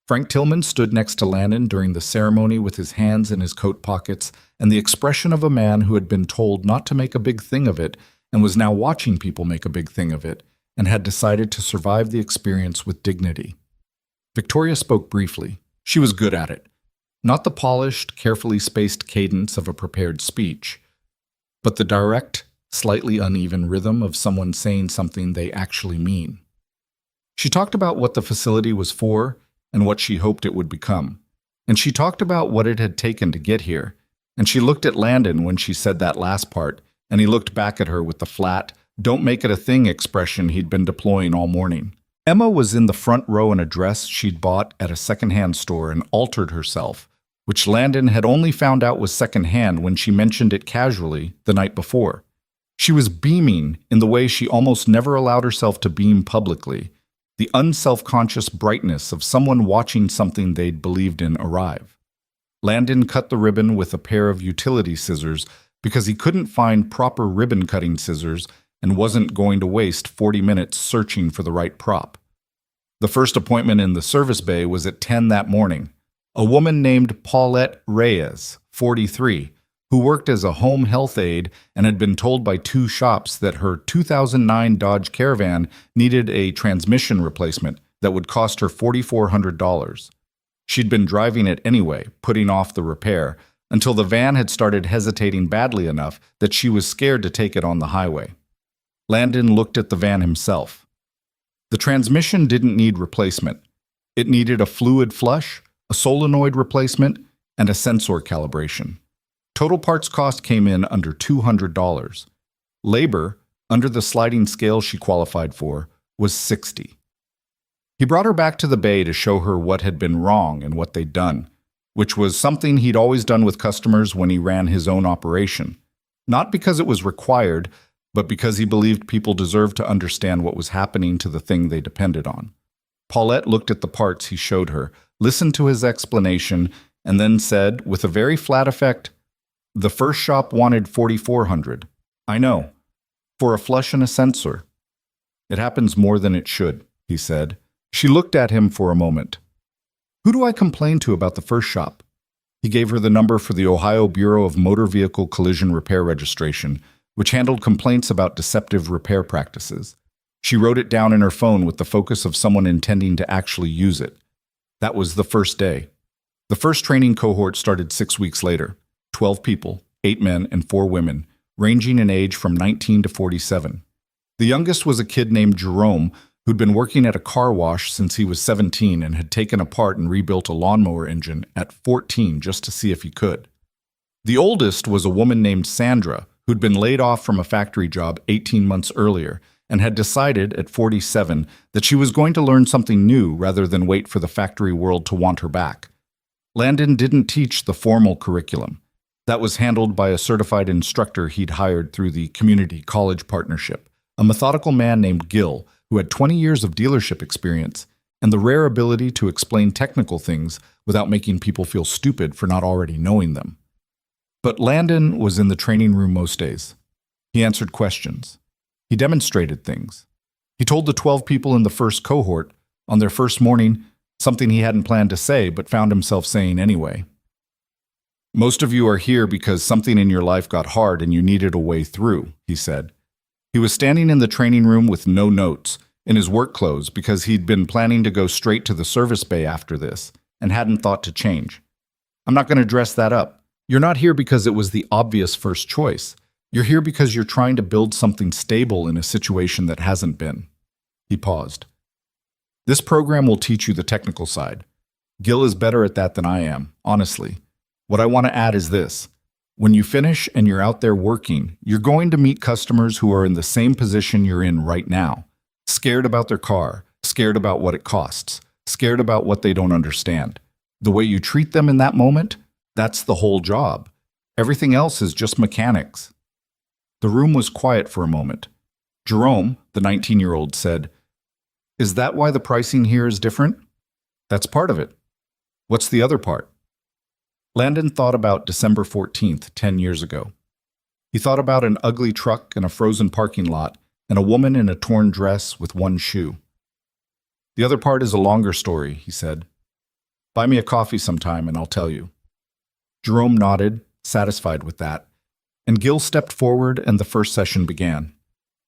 Frank Tillman stood next to Landon during the ceremony with his hands in his coat pockets and the expression of a man who had been told not to make a big thing of it and was now watching people make a big thing of it and had decided to survive the experience with dignity. Victoria spoke briefly. She was good at it. Not the polished, carefully spaced cadence of a prepared speech, but the direct, slightly uneven rhythm of someone saying something they actually mean. She talked about what the facility was for and what she hoped it would become. And she talked about what it had taken to get here. And she looked at Landon when she said that last part, and he looked back at her with the flat, don't make it a thing expression he'd been deploying all morning. Emma was in the front row in a dress she'd bought at a secondhand store and altered herself, which Landon had only found out was secondhand when she mentioned it casually the night before. She was beaming in the way she almost never allowed herself to beam publicly, the unself-conscious brightness of someone watching something they'd believed in arrive. Landon cut the ribbon with a pair of utility scissors because he couldn't find proper ribbon-cutting scissors and wasn't going to waste 40 minutes searching for the right prop. The first appointment in the service bay was at 10 that morning. A woman named Paulette Reyes, 43, who worked as a home health aide and had been told by 2 shops that her 2009 Dodge Caravan needed a transmission replacement that would cost her $4,400. She'd been driving it anyway, putting off the repair, until the van had started hesitating badly enough that she was scared to take it on the highway. Landon looked at the van himself. The transmission didn't need replacement. It needed a fluid flush, a solenoid replacement, and a sensor calibration. Total parts cost came in under $200. Labor, under the sliding scale she qualified for, was $60. He brought her back to the bay to show her what had been wrong and what they'd done, which was something he'd always done with customers when he ran his own operation. Not because it was required, but because he believed people deserved to understand what was happening to the thing they depended on. Paulette looked at the parts he showed her, listened to his explanation, and then said, with a very flat effect, "The first shop wanted $4,400. I know. For a flush and a sensor." "It happens more than it should," he said. She looked at him for a moment. "Who do I complain to about the first shop?" He gave her the number for the Ohio Bureau of Motor Vehicle Collision Repair Registration, which handled complaints about deceptive repair practices. She wrote it down in her phone with the focus of someone intending to actually use it. That was the first day. The first training cohort started 6 weeks later. 12 people, 8 men and 4 women, ranging in age from 19 to 47. The youngest was a kid named Jerome, who'd been working at a car wash since he was 17 and had taken apart and rebuilt a lawnmower engine at 14 just to see if he could. The oldest was a woman named Sandra, who'd been laid off from a factory job 18 months earlier and had decided at 47 that she was going to learn something new rather than wait for the factory world to want her back. Landon didn't teach the formal curriculum. That was handled by a certified instructor he'd hired through the Community College Partnership, a methodical man named Gil who had 20 years of dealership experience and the rare ability to explain technical things without making people feel stupid for not already knowing them. But Landon was in the training room most days. He answered questions. He demonstrated things. He told the 12 people in the first cohort, on their first morning, something he hadn't planned to say but found himself saying anyway. Most of you are here because something in your life got hard and you needed a way through, he said. He was standing in the training room with no notes, in his work clothes because he'd been planning to go straight to the service bay after this and hadn't thought to change. I'm not going to dress that up. You're not here because it was the obvious first choice. You're here because you're trying to build something stable in a situation that hasn't been. He paused. This program will teach you the technical side. Gil is better at that than I am, honestly. What I want to add is this. When you finish and you're out there working, you're going to meet customers who are in the same position you're in right now. Scared about their car, scared about what it costs, scared about what they don't understand. The way you treat them in that moment, that's the whole job. Everything else is just mechanics. The room was quiet for a moment. Jerome, the 19-year-old, said, "Is that why the pricing here is different?" "That's part of it." "What's the other part?" Landon thought about December 14th, 10 years ago. He thought about an ugly truck in a frozen parking lot and a woman in a torn dress with one shoe. "The other part is a longer story," he said. "Buy me a coffee sometime and I'll tell you." Jerome nodded, satisfied with that, and Gil stepped forward and the first session began.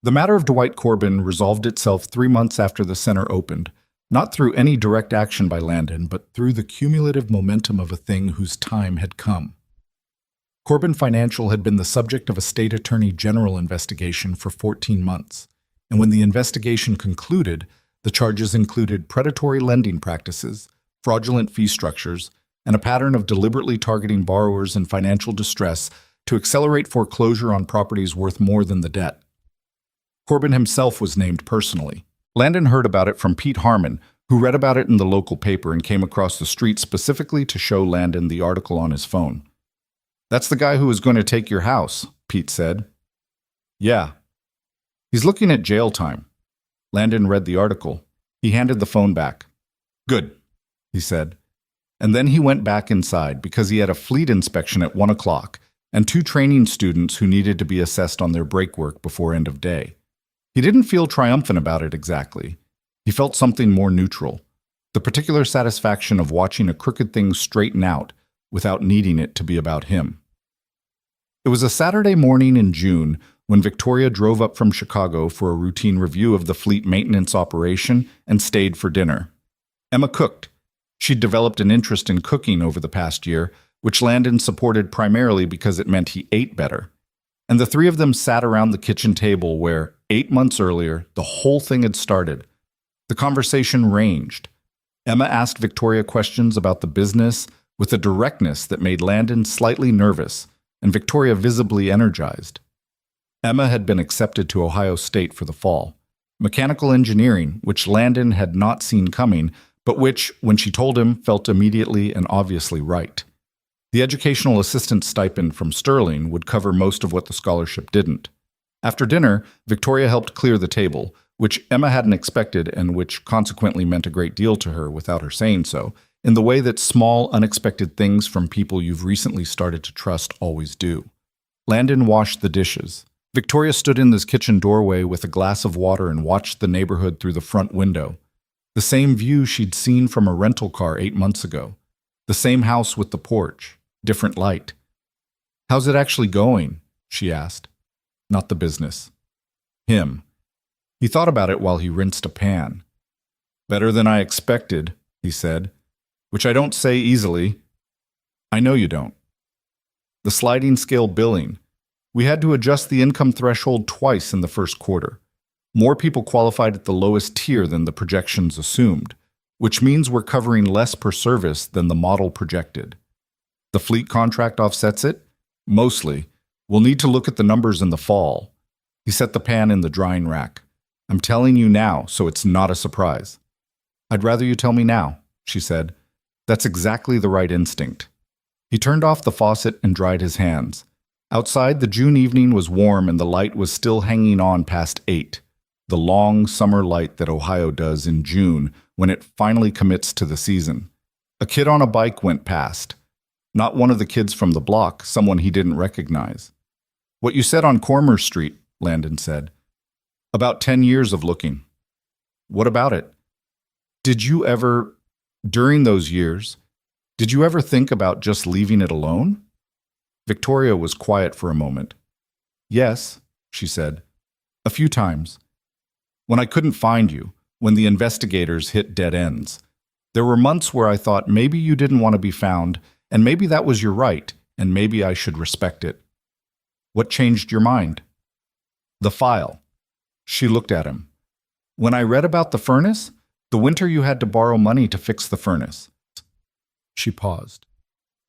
The matter of Dwight Corbin resolved itself 3 months after the center opened, not through any direct action by Landon, but through the cumulative momentum of a thing whose time had come. Corbin Financial had been the subject of a state attorney general investigation for 14 months, and when the investigation concluded, the charges included predatory lending practices, fraudulent fee structures, and a pattern of deliberately targeting borrowers in financial distress to accelerate foreclosure on properties worth more than the debt. Corbin himself was named personally. Landon heard about it from Pete Harmon, who read about it in the local paper and came across the street specifically to show Landon the article on his phone. "That's the guy who was going to take your house," Pete said. "Yeah. He's looking at jail time." Landon read the article. He handed the phone back. "Good," he said. And then he went back inside because he had a fleet inspection at 1 o'clock and 2 training students who needed to be assessed on their brake work before end of day. He didn't feel triumphant about it exactly. He felt something more neutral, the particular satisfaction of watching a crooked thing straighten out without needing it to be about him. It was a Saturday morning in June when Victoria drove up from Chicago for a routine review of the fleet maintenance operation and stayed for dinner. Emma cooked. She'd developed an interest in cooking over the past year, which Landon supported primarily because it meant he ate better. And the 3 of them sat around the kitchen table where, 8 months earlier, the whole thing had started. The conversation ranged. Emma asked Victoria questions about the business with a directness that made Landon slightly nervous and Victoria visibly energized. Emma had been accepted to Ohio State for the fall. Mechanical engineering, which Landon had not seen coming, but which, when she told him, felt immediately and obviously right. The educational assistant stipend from Sterling would cover most of what the scholarship didn't. After dinner, Victoria helped clear the table, which Emma hadn't expected and which consequently meant a great deal to her without her saying so, in the way that small, unexpected things from people you've recently started to trust always do. Landon washed the dishes. Victoria stood in this kitchen doorway with a glass of water and watched the neighborhood through the front window. The same view she'd seen from a rental car 8 months ago. The same house with the porch, different light. "How's it actually going?" she asked. Not the business. Him. He thought about it while he rinsed a pan. "Better than I expected," he said, "which I don't say easily." "I know you don't." "The sliding scale billing. We had to adjust the income threshold twice in the first quarter. More people qualified at the lowest tier than the projections assumed, which means we're covering less per service than the model projected. The fleet contract offsets it? Mostly. We'll need to look at the numbers in the fall." He set the pan in the drying rack. "I'm telling you now, so it's not a surprise." "I'd rather you tell me now," she said. "That's exactly the right instinct." He turned off the faucet and dried his hands. Outside, the June evening was warm and the light was still hanging on past 8, the long summer light that Ohio does in June when it finally commits to the season. A kid on a bike went past. Not one of the kids from the block, someone he didn't recognize. "What you said on Cormer Street," Landon said. "About 10 years of looking." "What about it?" "Did you ever, during those years, did you ever think about just leaving it alone?" Victoria was quiet for a moment. "Yes," she said. "A few times. When I couldn't find you, when the investigators hit dead ends. There were months where I thought maybe you didn't want to be found, and maybe that was your right, and maybe I should respect it." "What changed your mind?" "The file." She looked at him. "When I read about the furnace, the winter you had to borrow money to fix the furnace." She paused.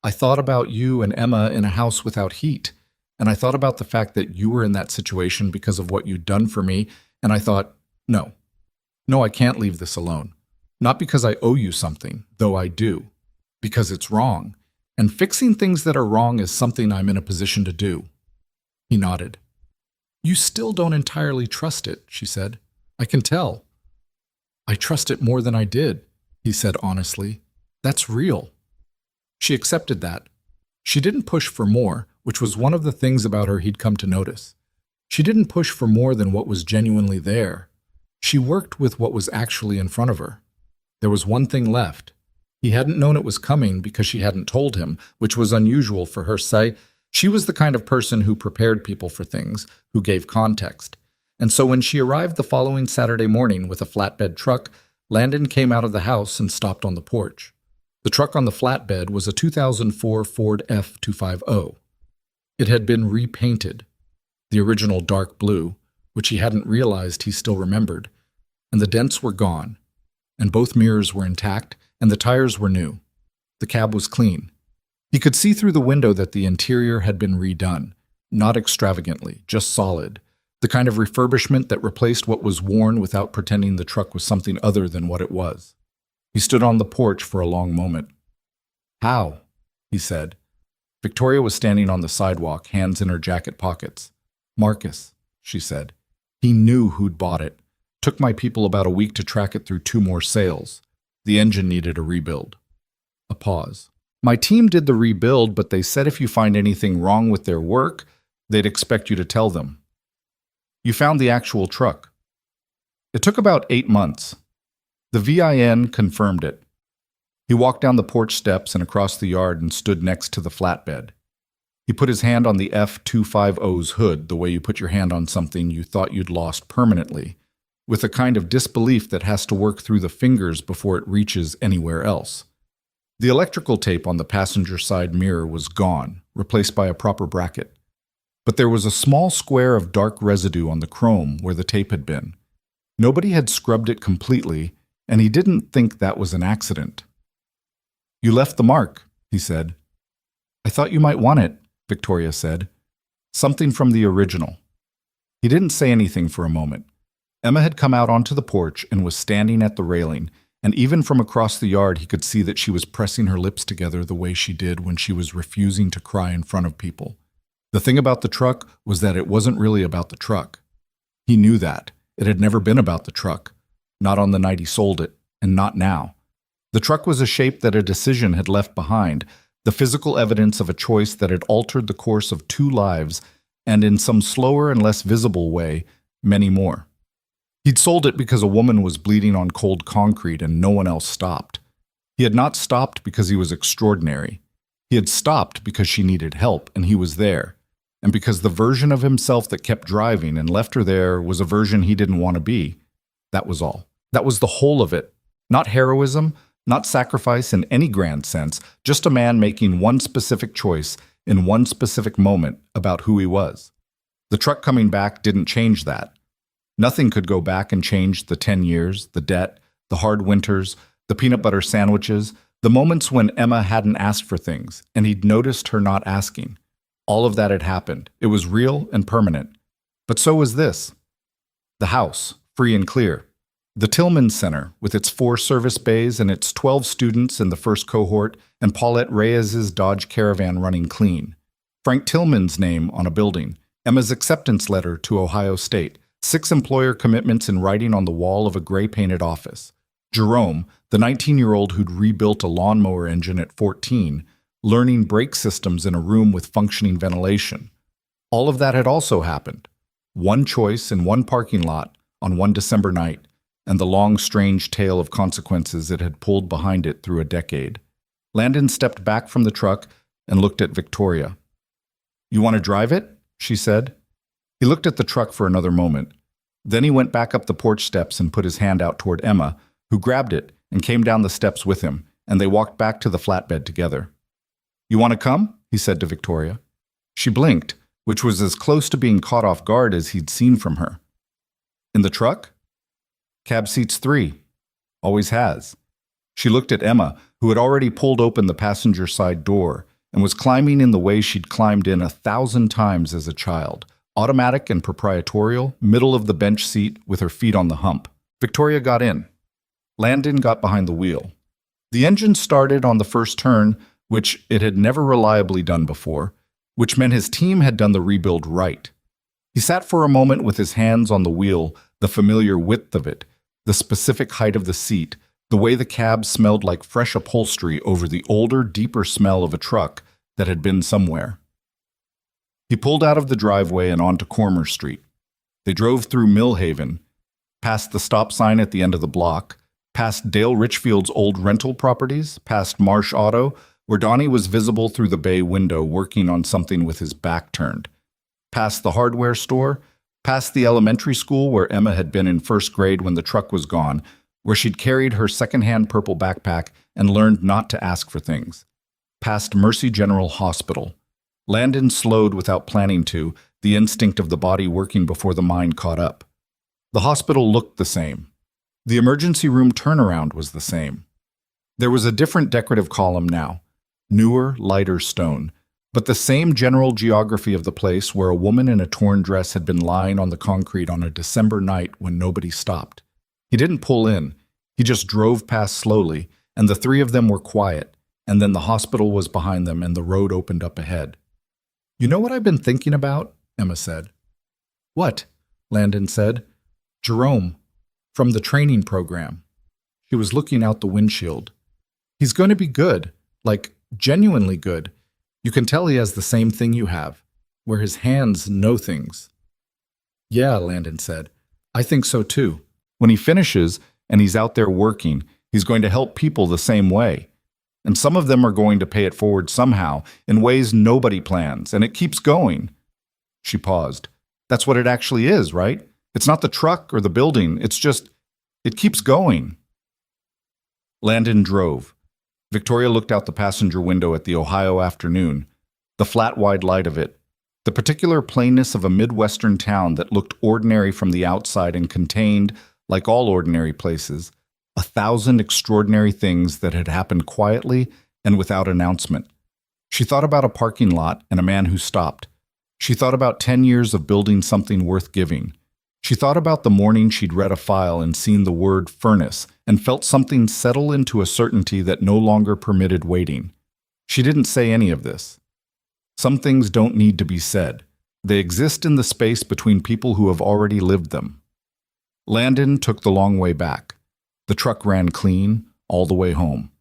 "I thought about you and Emma in a house without heat, and I thought about the fact that you were in that situation because of what you'd done for me, and I thought, no, I can't leave this alone. Not because I owe you something, though I do. Because it's wrong, and fixing things that are wrong is something I'm in a position to do." He nodded. "You still don't entirely trust it," she said. "I can tell." "I trust it more than I did," he said honestly. "That's real." She accepted that. She didn't push for more, which was one of the things about her he'd come to notice. She didn't push for more than what was genuinely there. She worked with what was actually in front of her. There was one thing left. He hadn't known it was coming because she hadn't told him, which was unusual for her. She was the kind of person who prepared people for things, who gave context. And so when she arrived the following Saturday morning with a flatbed truck, Landon came out of the house and stopped on the porch. The truck on the flatbed was a 2004 Ford F250. It had been repainted, the original dark blue, which he hadn't realized he still remembered, and the dents were gone, and both mirrors were intact, and the tires were new. The cab was clean. He could see through the window that the interior had been redone, not extravagantly, just solid, the kind of refurbishment that replaced what was worn without pretending the truck was something other than what it was. He stood on the porch for a long moment. "How?" he said. Victoria was standing on the sidewalk, hands in her jacket pockets. "Marcus," she said. "He knew who'd bought it. Took my people about a week to track it through 2 more sales. The engine needed a rebuild." A pause. "My team did the rebuild, but they said if you find anything wrong with their work, they'd expect you to tell them." "You found the actual truck." "It took about 8 months. The VIN confirmed it." He walked down the porch steps and across the yard and stood next to the flatbed. He put his hand on the F250's hood the way you put your hand on something you thought you'd lost permanently, with a kind of disbelief that has to work through the fingers before it reaches anywhere else. The electrical tape on the passenger side mirror was gone, replaced by a proper bracket. But there was a small square of dark residue on the chrome where the tape had been. Nobody had scrubbed it completely, and he didn't think that was an accident. "You left the mark," he said. "I thought you might want it," Victoria said. "Something from the original." He didn't say anything for a moment. Emma had come out onto the porch and was standing at the railing, and even from across the yard he could see that she was pressing her lips together the way she did when she was refusing to cry in front of people. The thing about the truck was that it wasn't really about the truck. He knew that. It had never been about the truck. Not on the night he sold it, and not now. The truck was a shape that a decision had left behind, the physical evidence of a choice that had altered the course of 2 lives, and in some slower and less visible way, many more. He'd sold it because a woman was bleeding on cold concrete and no one else stopped. He had not stopped because he was extraordinary. He had stopped because she needed help, and he was there. And because the version of himself that kept driving and left her there was a version he didn't want to be. That was all. That was the whole of it. Not heroism, not sacrifice in any grand sense, just a man making one specific choice in one specific moment about who he was. The truck coming back didn't change that. Nothing could go back and change the 10 years, the debt, the hard winters, the peanut butter sandwiches, the moments when Emma hadn't asked for things, and he'd noticed her not asking. All of that had happened. It was real and permanent. But so was this. The house, free and clear. The Tillman Center, with its 4 service bays and its 12 students in the first cohort, and Paulette Reyes's Dodge Caravan running clean. Frank Tillman's name on a building. Emma's acceptance letter to Ohio State. 6 employer commitments in writing on the wall of a gray-painted office. Jerome, the 19-year-old who'd rebuilt a lawnmower engine at 14, learning brake systems in a room with functioning ventilation. All of that had also happened. One choice in one parking lot on one December night, and the long, strange tale of consequences it had pulled behind it through a decade. Landon stepped back from the truck and looked at Victoria. "You want to drive it?" she said. He looked at the truck for another moment. Then he went back up the porch steps and put his hand out toward Emma, who grabbed it and came down the steps with him, and they walked back to the flatbed together. "You want to come?" he said to Victoria. She blinked, which was as close to being caught off guard as he'd seen from her. "In the truck?" "Cab seats 3. Always has." She looked at Emma, who had already pulled open the passenger side door and was climbing in the way she'd climbed in 1,000 times as a child, automatic and proprietorial, middle of the bench seat with her feet on the hump. Victoria got in. Landon got behind the wheel. The engine started on the first turn, which it had never reliably done before, which meant his team had done the rebuild right. He sat for a moment with his hands on the wheel, the familiar width of it, the specific height of the seat, the way the cab smelled like fresh upholstery over the older, deeper smell of a truck that had been somewhere. He pulled out of the driveway and onto Cormer Street. They drove through Millhaven, past the stop sign at the end of the block, past Dale Richfield's old rental properties, past Marsh Auto, where Donnie was visible through the bay window working on something with his back turned, past the hardware store, past the elementary school where Emma had been in first grade when the truck was gone, where she'd carried her secondhand purple backpack and learned not to ask for things, past Mercy General Hospital. Landon slowed without planning to, the instinct of the body working before the mind caught up. The hospital looked the same. The emergency room turnaround was the same. There was a different decorative column now, newer, lighter stone, but the same general geography of the place where a woman in a torn dress had been lying on the concrete on a December night when nobody stopped. He didn't pull in. He just drove past slowly, and the three of them were quiet, and then the hospital was behind them and the road opened up ahead. "You know what I've been thinking about?" Emma said. "What?" Landon said. "Jerome, from the training program." She was looking out the windshield. "He's going to be good, like genuinely good. You can tell he has the same thing you have, where his hands know things." "Yeah," Landon said. "I think so too. When he finishes and he's out there working, he's going to help people the same way. And some of them are going to pay it forward somehow, in ways nobody plans, and it keeps going." She paused. "That's what it actually is, right? It's not the truck or the building, it's just, it keeps going." Landon drove. Victoria looked out the passenger window at the Ohio afternoon, the flat, wide light of it, the particular plainness of a Midwestern town that looked ordinary from the outside and contained, like all ordinary places, 1,000 extraordinary things that had happened quietly and without announcement. She thought about a parking lot and a man who stopped. She thought about 10 years of building something worth giving. She thought about the morning she'd read a file and seen the word furnace and felt something settle into a certainty that no longer permitted waiting. She didn't say any of this. Some things don't need to be said. They exist in the space between people who have already lived them. Landon took the long way back. The truck ran clean all the way home.